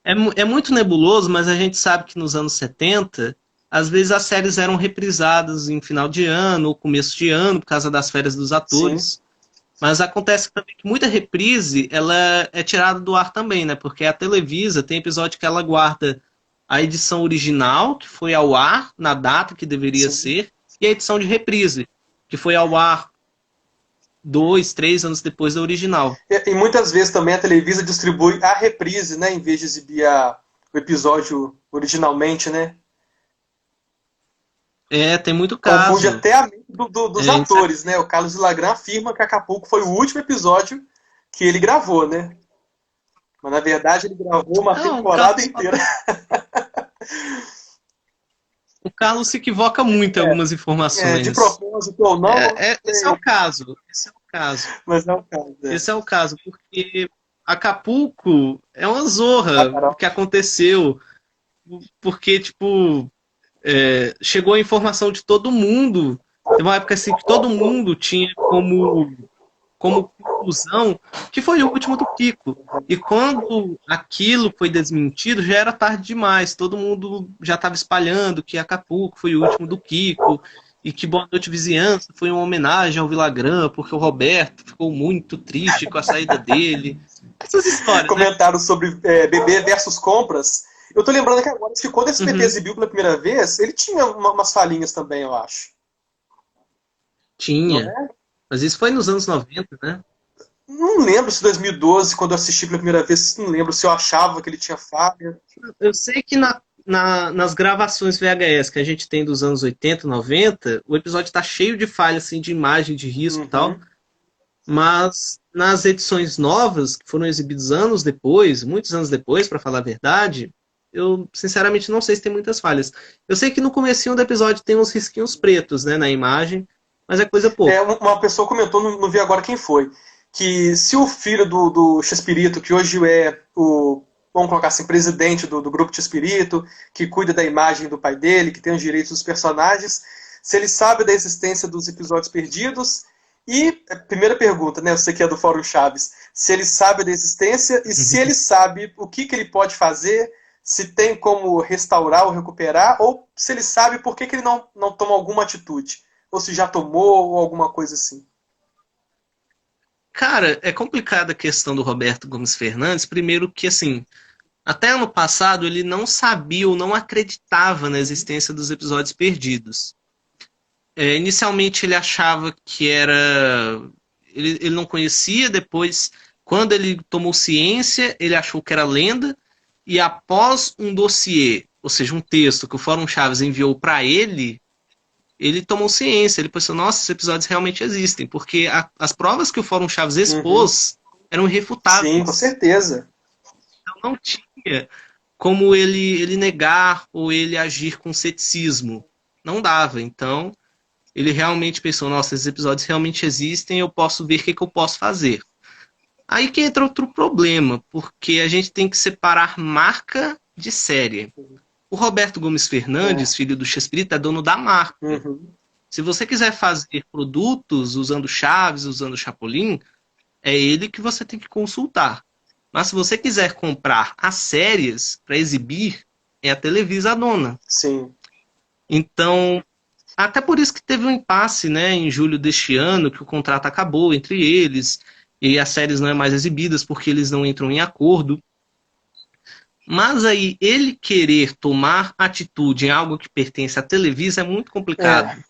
é muito nebuloso, mas a gente sabe que nos anos 70, às vezes as séries eram reprisadas em final de ano ou começo de ano, por causa das férias dos atores. Sim. Mas acontece também que muita reprise ela é tirada do ar também, né? Porque a Televisa tem episódio que ela guarda a edição original, que foi ao ar na data que deveria ser, e a edição de reprise. que foi ao ar 2, 3 anos depois da original. E muitas vezes também a Televisa distribui a reprise, né, em vez de exibir o episódio originalmente, né? Tem muito Confunde caso. até a mente dos Isso é, atores, né? O Carlos Villagrán afirma que Acapulco foi o último episódio que ele gravou, né? Mas na verdade ele gravou uma não, temporada inteira. O Carlos se equivoca muito em algumas De informações. propósito ou não, não Esse é o sei, caso. Esse é o caso. mas é o caso. Esse é o caso, porque Acapulco é uma zorra o que aconteceu. Porque, tipo, chegou a informação de todo mundo. Teve uma época assim que todo mundo tinha como conclusão que foi o último do Kiko. E quando aquilo foi desmentido, já era tarde demais. Todo mundo já estava espalhando que Acapulco foi o último do Kiko e que Boa Noite Vizinhança foi uma homenagem ao Villagrán, porque o Roberto ficou muito triste com a saída dele. Essas histórias, Comentaram sobre bebê versus compras. Eu tô lembrando que agora que quando esse SBT exibiu pela primeira vez, ele tinha umas falinhas também, eu acho. Tinha. Mas isso foi nos anos 90, né? Não lembro se 2012, quando eu assisti pela primeira vez, não lembro se eu achava que ele tinha falha. Eu sei que nas gravações VHS que a gente tem dos anos 80, 90, o episódio tá cheio de falhas assim, de imagem, de risco e tal. Mas nas edições novas, que foram exibidas anos depois, muitos anos depois, para falar a verdade, eu sinceramente não sei se tem muitas falhas. Eu sei que no comecinho do episódio tem uns risquinhos pretos, né, na imagem, mas é coisa pouca. Uma pessoa comentou, não vi agora quem foi, que se o filho do Chespirito, que hoje é o, vamos colocar assim, presidente do grupo Chespirito, que cuida da imagem do pai dele, que tem os direitos dos personagens, se ele sabe da existência dos episódios perdidos. E, primeira pergunta, né? Você que é do Fórum Chaves, se ele sabe da existência e se ele sabe o que ele pode fazer, se tem como restaurar ou recuperar, ou se ele sabe por que ele não toma alguma atitude, ou se já tomou ou alguma coisa assim. Cara, é complicada a questão do Roberto Gomes Fernandes, primeiro que, assim, até ano passado ele não sabia ou não acreditava na existência dos episódios perdidos. Inicialmente ele achava que era. Ele não conhecia, depois, quando ele tomou ciência, ele achou que era lenda, e após um dossiê, ou seja, um texto que o Fórum Chaves enviou para ele tomou ciência, ele pensou, nossa, esses episódios realmente existem, porque as provas que o Fórum Chaves expôs eram irrefutáveis. Sim, com certeza. Então não tinha como ele negar ou ele agir com ceticismo. Não dava, então ele realmente pensou, nossa, esses episódios realmente existem, eu posso ver o que eu posso fazer. Aí que entra outro problema, porque a gente tem que separar marca de série. O Roberto Gomes Fernandes, filho do Chespirito, é dono da marca. Se você quiser fazer produtos usando Chaves, usando Chapolin, é ele que você tem que consultar. Mas se você quiser comprar as séries para exibir, é a Televisa a dona. Sim. Então, até por isso que teve um impasse, né, em julho deste ano, que o contrato acabou entre eles, e as séries não é mais exibidas porque eles não entram em acordo. Mas aí, ele querer tomar atitude em algo que pertence à Televisa é muito complicado.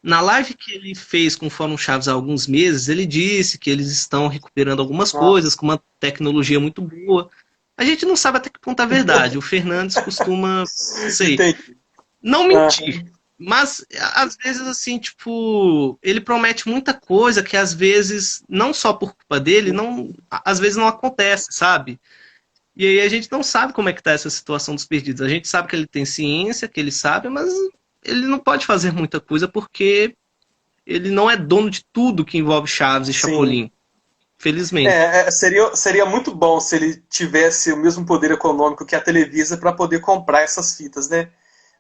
Na live que ele fez com o Fórum Chaves há alguns meses, ele disse que eles estão recuperando algumas coisas com uma tecnologia muito boa. A gente não sabe até que ponto é verdade. O Fernandes costuma, não mentir. Mas, às vezes, assim, tipo, ele promete muita coisa que, às vezes, não só por culpa dele, às vezes não acontece, sabe? E aí a gente não sabe como é que tá essa situação dos perdidos. A gente sabe que ele tem ciência, que ele sabe, mas ele não pode fazer muita coisa porque ele não é dono de tudo que envolve Chaves e Chapolin. Felizmente. Seria muito bom se ele tivesse o mesmo poder econômico que a Televisa para poder comprar essas fitas, né?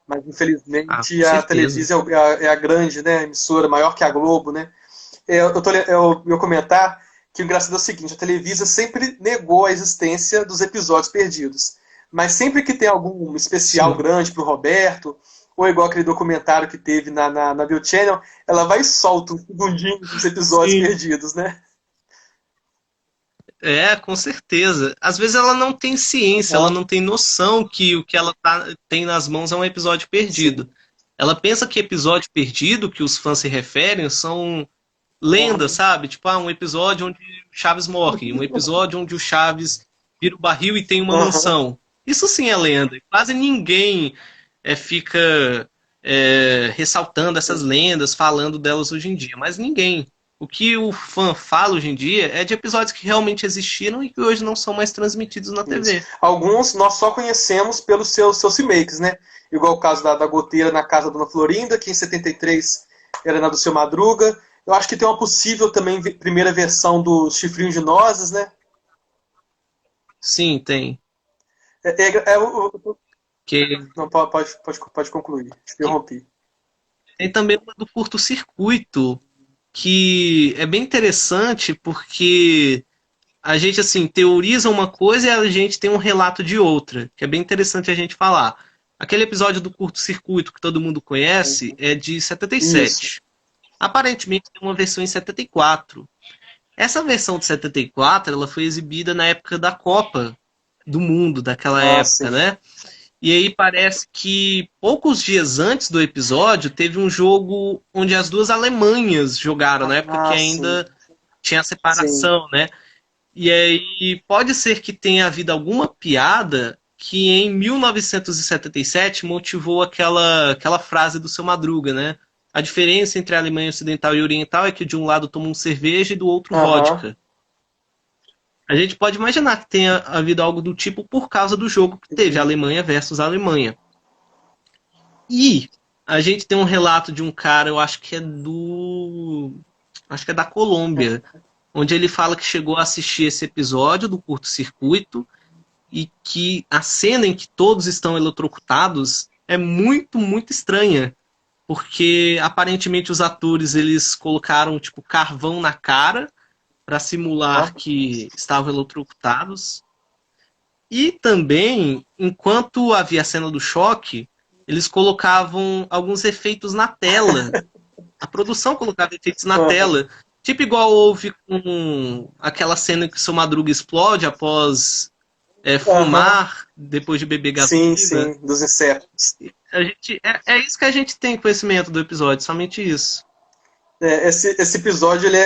Mas infelizmente a Televisa é a grande, né, emissora, maior que a Globo, né? Meu comentar que o engraçado é o seguinte, a Televisa sempre negou a existência dos episódios perdidos. Mas sempre que tem algum especial grande pro Roberto, ou igual aquele documentário que teve na Biochannel, ela vai e solta um segundinho dos episódios perdidos, né? Com certeza. Às vezes ela não tem ciência, ela não tem noção que o que ela tem nas mãos é um episódio perdido. Ela pensa que episódio perdido, que os fãs se referem, são lendas, sabe? Tipo, um episódio onde o Chaves morre, um episódio onde o Chaves vira o barril e tem uma mansão. Isso sim é lenda. Quase ninguém fica ressaltando essas lendas, falando delas hoje em dia. Mas ninguém. O que o fã fala hoje em dia é de episódios que realmente existiram e que hoje não são mais transmitidos na TV. Alguns nós só conhecemos pelos seus remakes, né? Igual o caso da Goteira na Casa da Dona Florinda, que em 73 era na do Seu Madruga. Eu acho que tem uma possível também primeira versão do Chifrinho de Nozes, né? Sim, tem. Não, pode concluir. Interrompi. Tem também uma do curto-circuito, que é bem interessante porque a gente assim teoriza uma coisa e a gente tem um relato de outra, que é bem interessante a gente falar. Aquele episódio do curto-circuito que todo mundo conhece é de 77. Isso. Aparentemente tem uma versão em 74. Essa versão de 74 ela foi exibida na época da Copa do Mundo, daquela época, né? E aí parece que poucos dias antes do episódio teve um jogo onde as duas Alemanhas jogaram, na época que ainda tinha a separação, né? E aí pode ser que tenha havido alguma piada que em 1977 motivou aquela frase do Seu Madruga, né? A diferença entre a Alemanha Ocidental e Oriental é que de um lado toma cerveja e do outro vodka. A gente pode imaginar que tenha havido algo do tipo por causa do jogo que teve, Alemanha versus Alemanha. E a gente tem um relato de um cara, eu acho que é da Colômbia, onde ele fala que chegou a assistir esse episódio do curto-circuito e que a cena em que todos estão eletrocutados é muito, muito estranha. Porque aparentemente os atores eles colocaram tipo carvão na cara para simular que estavam eletrocutados. E também, enquanto havia a cena do choque, eles colocavam alguns efeitos na tela. A produção colocava efeitos na tela. Tipo igual houve com aquela cena que o Seu Madruga explode após fumar, depois de beber gasolina. Sim, dos insetos. É isso que a gente tem conhecimento do episódio, somente isso. Esse episódio ele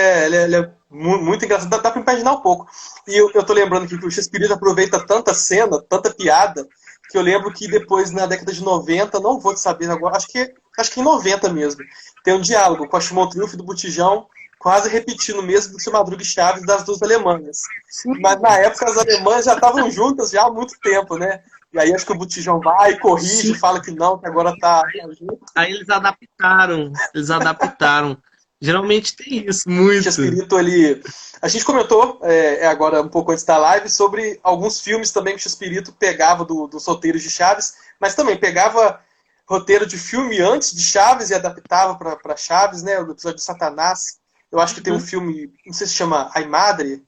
é muito engraçado, dá pra imaginar um pouco. E eu tô lembrando aqui que o Chespirito aproveita tanta cena, tanta piada, que eu lembro que depois, na década de 90, não vou te saber agora, acho que em 90 mesmo, tem um diálogo com a Shimon Triunfo do Botijão, quase repetindo mesmo do Seu Madruga e Chaves das duas Alemanhas. Mas na época as alemãs já estavam juntas já há muito tempo, né? E aí acho que o Botijão vai, corrige, fala que não, que agora tá junto. Aí eles adaptaram. Geralmente tem isso, muito. O Chespirito, a gente comentou agora um pouco antes da live sobre alguns filmes também que o Chespirito pegava dos roteiros de Chaves, mas também pegava roteiro de filme antes de Chaves e adaptava para Chaves, né? O episódio de Satanás. Eu acho que tem um filme, não sei se chama Ai Madre.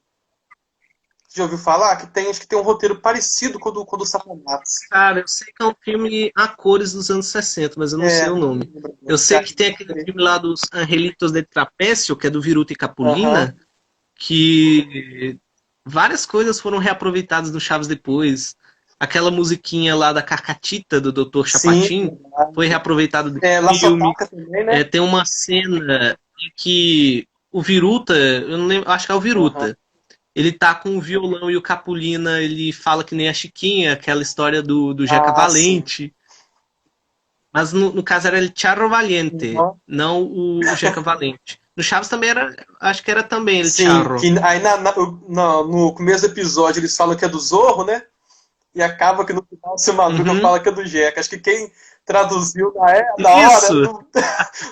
Você já ouviu falar? Acho que tem um roteiro parecido com o do Satanás. Cara, eu sei que é um filme a cores dos anos 60, mas eu não sei o nome. Eu sei que tem aquele filme lá dos Angelitos de Trapécio, que é do Viruta e Capulina, que várias coisas foram reaproveitadas no Chaves depois. Aquela musiquinha lá da Carcatita, do Dr. Chapatin, foi reaproveitada do filme. Também, né? Tem uma cena em que o Viruta, eu não lembro, acho que é o Viruta, ele tá com o violão e o Capulina, ele fala que nem a Chiquinha, aquela história do Jeca Valente. Sim. Mas no caso era ele Charro Valiente, não o Jeca Valente. No Chaves também era, acho que era também ele Charro. Sim, aí no começo do episódio eles falam que é do Zorro, né? E acaba que no final o Seu Madruga fala que é do Jeca. Acho que quem traduziu na hora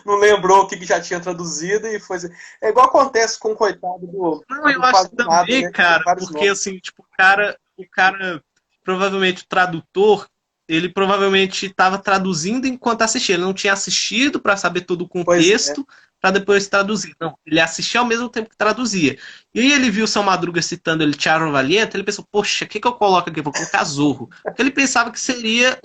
não lembrou o que já tinha traduzido e foi. É igual acontece com o coitado do. Não, eu acho também, né? Cara, porque nomes. Assim, tipo, o cara, provavelmente o tradutor, ele provavelmente estava traduzindo enquanto assistia. Ele não tinha assistido para saber todo o contexto para depois traduzir. Não, ele assistia ao mesmo tempo que traduzia. E aí ele viu o Seu Madruga citando ele Charro Valiente, ele pensou, poxa, o que eu coloco aqui? Vou colocar Zorro. Porque ele pensava que seria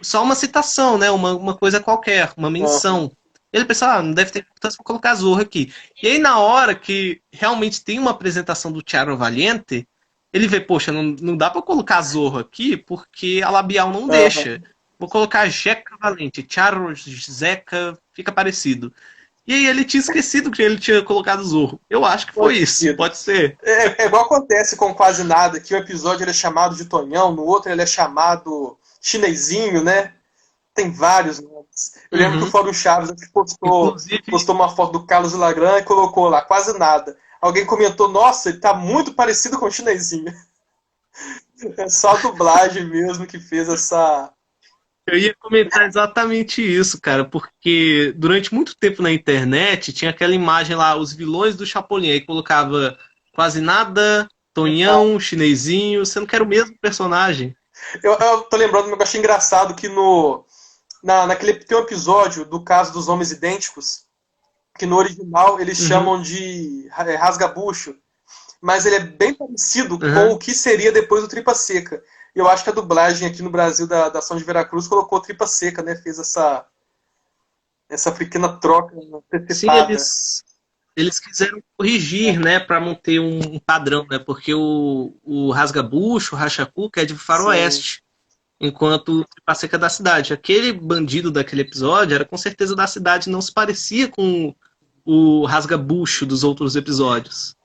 só uma citação, né? Uma coisa qualquer, uma menção. Ele pensava, não deve ter importância, vou colocar Zorro aqui. E aí na hora que realmente tem uma apresentação do Charro Valiente, ele vê, poxa, não dá pra colocar Zorro aqui porque a labial não deixa. Vou colocar Jeca Valente, Charles Zeca, fica parecido. E aí ele tinha esquecido que ele tinha colocado Zorro. Eu acho que foi isso, pode ser. É igual acontece com Quase Nada, que um episódio ele é chamado de Tonhão, no outro ele é chamado Chinesinho, né? Tem vários nomes. Eu lembro que o Fórum Chaves postou uma foto do Carlos Lagran e colocou lá, Quase Nada. Alguém comentou, nossa, ele tá muito parecido com o Chinesinho. É só a dublagem mesmo que fez essa... Eu ia comentar exatamente isso, cara, porque durante muito tempo na internet tinha aquela imagem lá, os vilões do Chapolin, aí colocava Quase Nada, Tonhão, Chinesinho, sendo que era o mesmo personagem. Eu tô lembrando um negócio engraçado que tem um episódio do caso dos homens idênticos, que no original eles chamam de rasgabucho, mas ele é bem parecido com o que seria depois do Tripa Seca. Eu acho que a dublagem aqui no Brasil da Ação de Veracruz colocou Tripa Seca, né? Fez essa pequena troca antecipada. Sim, eles quiseram corrigir, né, para manter um padrão, né? Porque o Rasgabucho, o Rachacuca é de Faroeste, enquanto o Tripa Seca é da cidade. Aquele bandido daquele episódio era com certeza da cidade, não se parecia com o Rasgabucho dos outros episódios.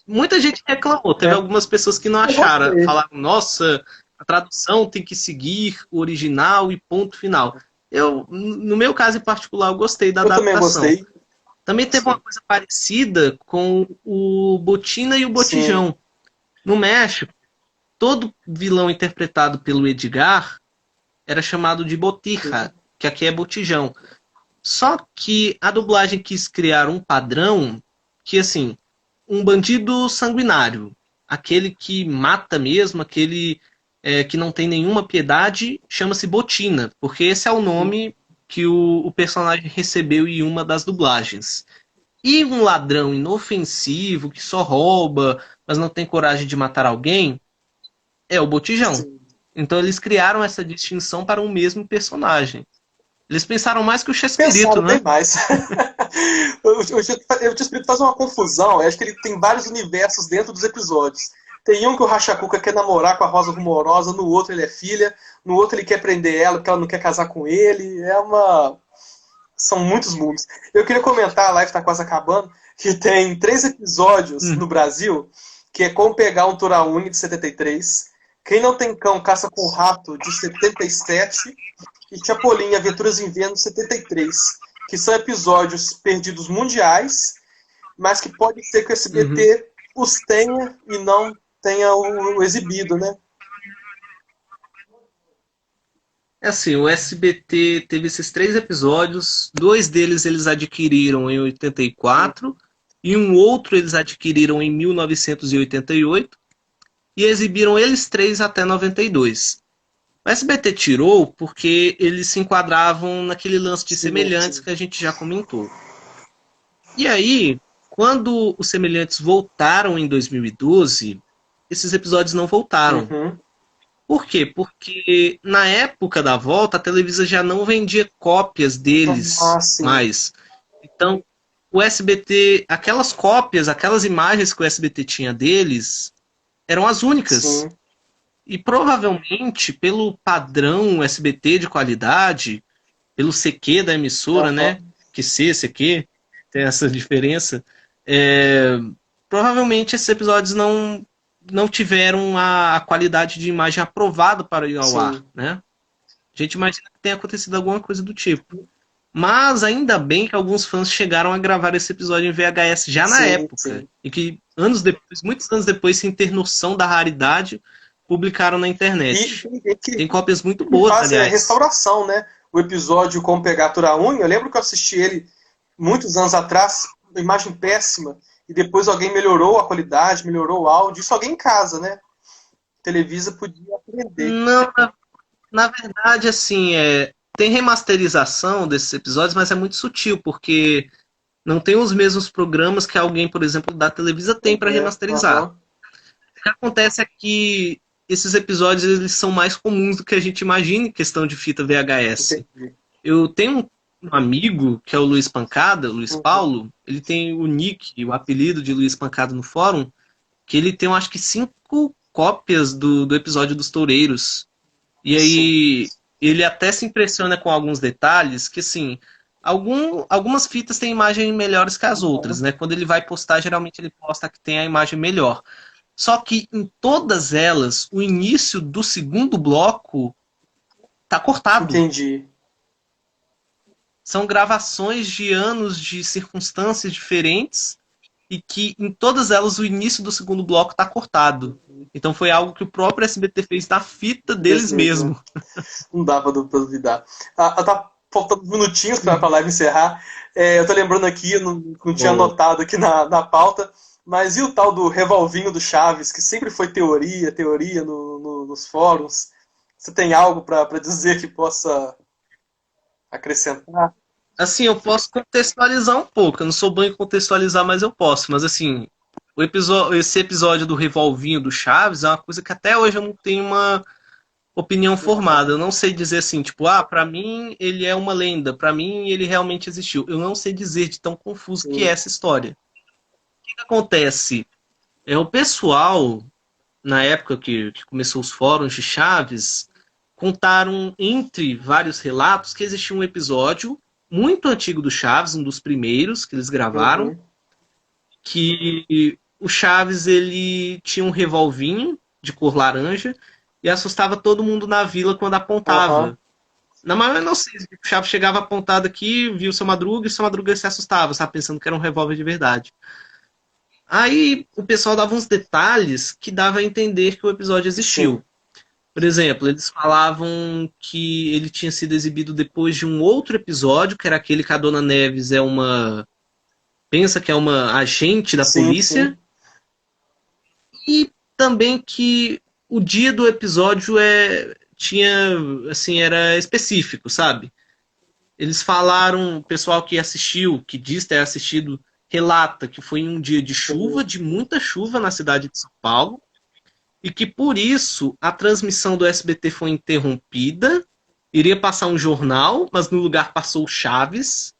Muita gente reclamou, teve algumas pessoas que não acharam, falaram, nossa, a tradução tem que seguir o original e ponto final. No meu caso em particular, eu gostei da adaptação. Também gostei. Também teve uma coisa parecida com o Botina e o Botijão. No México, todo vilão interpretado pelo Edgar era chamado de Botija, que aqui é Botijão. Só que a dublagem quis criar um padrão que, assim, um bandido sanguinário, aquele que mata mesmo, aquele que não tem nenhuma piedade, chama-se Botina, porque esse é o nome que o personagem recebeu em uma das dublagens. E um ladrão inofensivo, que só rouba, mas não tem coragem de matar alguém, é o Botijão. Sim. Então eles criaram essa distinção para um mesmo personagem. Eles pensaram mais que o Chespirito, né? Bem mais. O Chespirito faz uma confusão. Eu acho que ele tem vários universos dentro dos episódios. Tem um que o Rachacuca quer namorar com a Rosa Rumorosa, no outro ele é filha, no outro ele quer prender ela porque ela não quer casar com ele. São muitos mundos. Eu queria comentar, a live está quase acabando, que tem 3 episódios no Brasil, que é Como Pegar um Turaune, de 73, Quem Não Tem Cão Caça com Rato, de 77, e Chapolin, Aventuras em Inverno, de 73, que são episódios perdidos mundiais, mas que pode ser que o SBT os tenha e não tenha o exibido, né? É assim, o SBT teve esses 3 episódios, 2 deles eles adquiriram em 84 e um outro eles adquiriram em 1988 e exibiram eles 3 até 92. O SBT tirou porque eles se enquadravam naquele lance de semelhantes que a gente já comentou. E aí, quando os semelhantes voltaram em 2012, esses episódios não voltaram. Por quê? Porque na época da volta, a Televisa já não vendia cópias deles mais. Então, o SBT, aquelas cópias, aquelas imagens que o SBT tinha deles, eram as únicas. Sim. E provavelmente, pelo padrão SBT de qualidade, pelo CQ da emissora, né? Que CQ, tem essa diferença. Provavelmente esses episódios não tiveram a qualidade de imagem aprovada para ir ao ar, né? A gente imagina que tenha acontecido alguma coisa do tipo. Mas ainda bem que alguns fãs chegaram a gravar esse episódio em VHS já na época. E que muitos anos depois, sem ter noção da raridade, publicaram na internet. Tem cópias muito boas, aliás. A restauração, né? O episódio Como Pegar Turaune, eu lembro que eu assisti ele muitos anos atrás, imagem péssima, e depois alguém melhorou a qualidade, melhorou o áudio, isso alguém em casa, né? A Televisa podia aprender. Não, na verdade, assim, tem remasterização desses episódios, mas é muito sutil, porque não tem os mesmos programas que alguém, por exemplo, da Televisa tem para remasterizar. O que acontece é que esses episódios eles são mais comuns do que a gente imagina em questão de fita VHS. Entendi. Eu tenho um amigo, que é o Luiz Pancada, Luiz Paulo, ele tem o nick, o apelido de Luiz Pancada no fórum, que ele tem, eu acho que 5 cópias do episódio dos Toureiros. E Sim. aí ele até se impressiona com alguns detalhes que, assim, algumas fitas têm imagem melhores que as outras, Uhum. né? Quando ele vai postar, geralmente ele posta que tem a imagem melhor. Só que em todas elas, o início do segundo bloco tá cortado. Entendi. São gravações de anos de circunstâncias diferentes e que em todas elas o início do segundo bloco tá cortado. Então foi algo que o próprio SBT fez na fita Deles deles mesmo, né? mesmo. Não dá pra duvidar. Tá faltando minutinhos pra live encerrar. Eu tô lembrando aqui, não tinha Oh. anotado aqui na pauta, mas e o tal do revolvinho do Chaves, que sempre foi teoria nos fóruns? Você tem algo pra dizer que possa acrescentar? Assim, eu posso contextualizar um pouco. Eu não sou bom em contextualizar, mas eu posso. Mas assim, esse episódio do revolvinho do Chaves é uma coisa que até hoje eu não tenho uma opinião formada. Eu não sei dizer assim, tipo, pra mim ele é uma lenda, pra mim ele realmente existiu. Eu não sei dizer de tão confuso que é Sim. essa história. O que acontece? O pessoal, na época que começou os fóruns de Chaves, contaram, entre vários relatos, que existia um episódio muito antigo do Chaves, um dos primeiros que eles gravaram, Uhum. que o Chaves ele tinha um revolvinho de cor laranja e assustava todo mundo na vila quando Aham. apontava. Na maioria não sei, o Chaves chegava apontado aqui, viu o seu Madruga e o seu Madruga se assustava, sabe, pensando que era um revólver de verdade. Aí o pessoal dava uns detalhes que dava a entender que o episódio Sim. existiu. Por exemplo, eles falavam que ele tinha sido exibido depois de um outro episódio, que era aquele que a Dona Neves é uma. Pensa que é uma agente da Sim, polícia. sim. E também que o dia do episódio tinha. Assim, era específico, sabe? Eles falaram, o pessoal que assistiu, que diz ter assistido, relata que foi em um dia de chuva, Sim. de muita chuva na cidade de São Paulo, e que por isso a transmissão do SBT foi interrompida. Iria passar um jornal, mas no lugar passou o Chaves.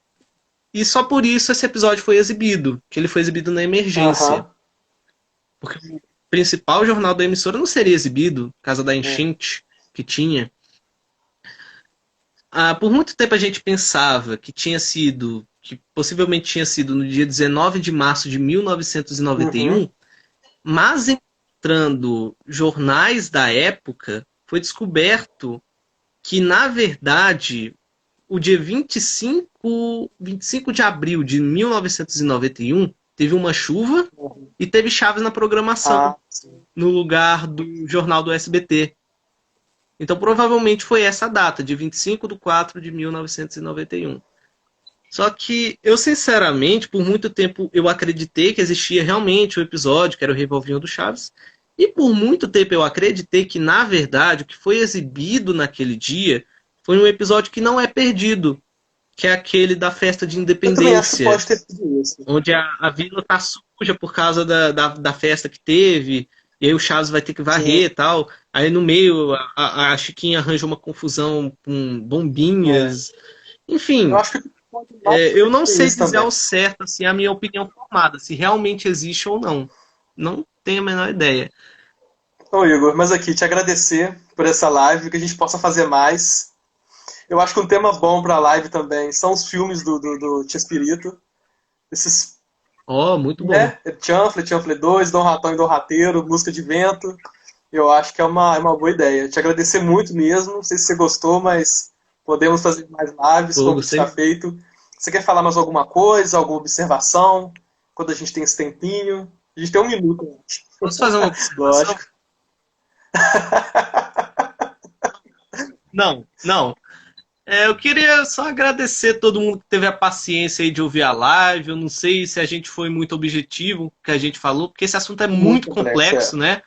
E só por isso esse episódio foi exibido, que ele foi exibido na emergência. Aham. Porque o principal jornal da emissora não seria exibido, por causa da É. enchente que tinha. Por muito tempo a gente pensava que possivelmente tinha sido no dia 19 de março de 1991, Uhum. mas encontrando jornais da época, foi descoberto que, na verdade, o dia 25 de abril de 1991 teve uma chuva e teve Chaves na programação, Ah, sim. no lugar do jornal do SBT. Então, provavelmente foi essa data, de 25/4/1991. Só que eu, sinceramente, por muito tempo eu acreditei que existia realmente o episódio, que era o Revolvinho do Chaves, e por muito tempo eu acreditei que, na verdade, o que foi exibido naquele dia foi um episódio que não é perdido, que é aquele da festa de Eu também acho que independência, pode ter sido isso. onde a vila tá suja por causa da festa que teve, e aí o Chaves vai ter que varrer Sim. e tal. Aí no meio a Chiquinha arranja uma confusão com É. bombinhas. Eu Enfim, acho que pode mais eu não ter sei isso dizer ao também. certo assim, a minha opinião formada, se realmente existe ou não. Não tenho a menor ideia. Ô Igor, mas aqui, te agradecer por essa live, que a gente possa fazer mais. Eu acho que um tema bom para a live também são os filmes do Chespirito. Esses, Oh, muito bom. né? Chanfle, Chanfle 2, Dom Ratão e Dom Rateiro, Música de Vento. Eu acho que é uma boa ideia. Te agradecer muito mesmo. Não sei se você gostou, mas podemos fazer mais lives, Pô, como está gostei. feito. Você quer falar mais alguma coisa, alguma observação? Quando a gente tem esse tempinho? A gente tem um minuto, eu acho. Posso fazer uma observação? Lógico. Não, não. Eu queria só agradecer todo mundo que teve a paciência aí de ouvir a live. Eu não sei se a gente foi muito objetivo no que a gente falou, porque esse assunto é Muito muito complexo, é. complexo, né?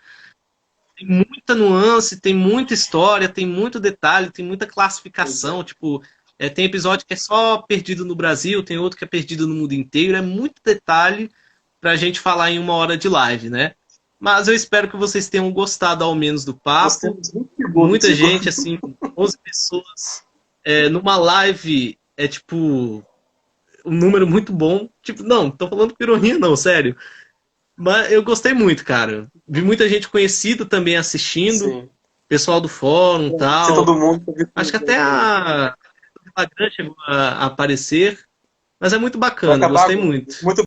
Tem muita nuance, tem muita história, tem muito detalhe, tem muita Pois classificação. é. Tipo, tem episódio que é só perdido no Brasil, tem outro que é perdido no mundo inteiro. É muito detalhe pra gente falar em 1 hora de live, né? Mas eu espero que vocês tenham gostado ao menos do Nós papo. temos 20 segundos, Muita Igor. gente, assim, 11 pessoas numa live é tipo um número muito bom. Tipo, não, tô falando com ironia, não, sério. Mas eu gostei muito, cara. Vi muita gente conhecida também assistindo. Sim. Pessoal do fórum e Se todo tal. mundo. Acho que até a Instagram chegou a aparecer, mas é muito Vai bacana, acabar gostei agora. muito. Muito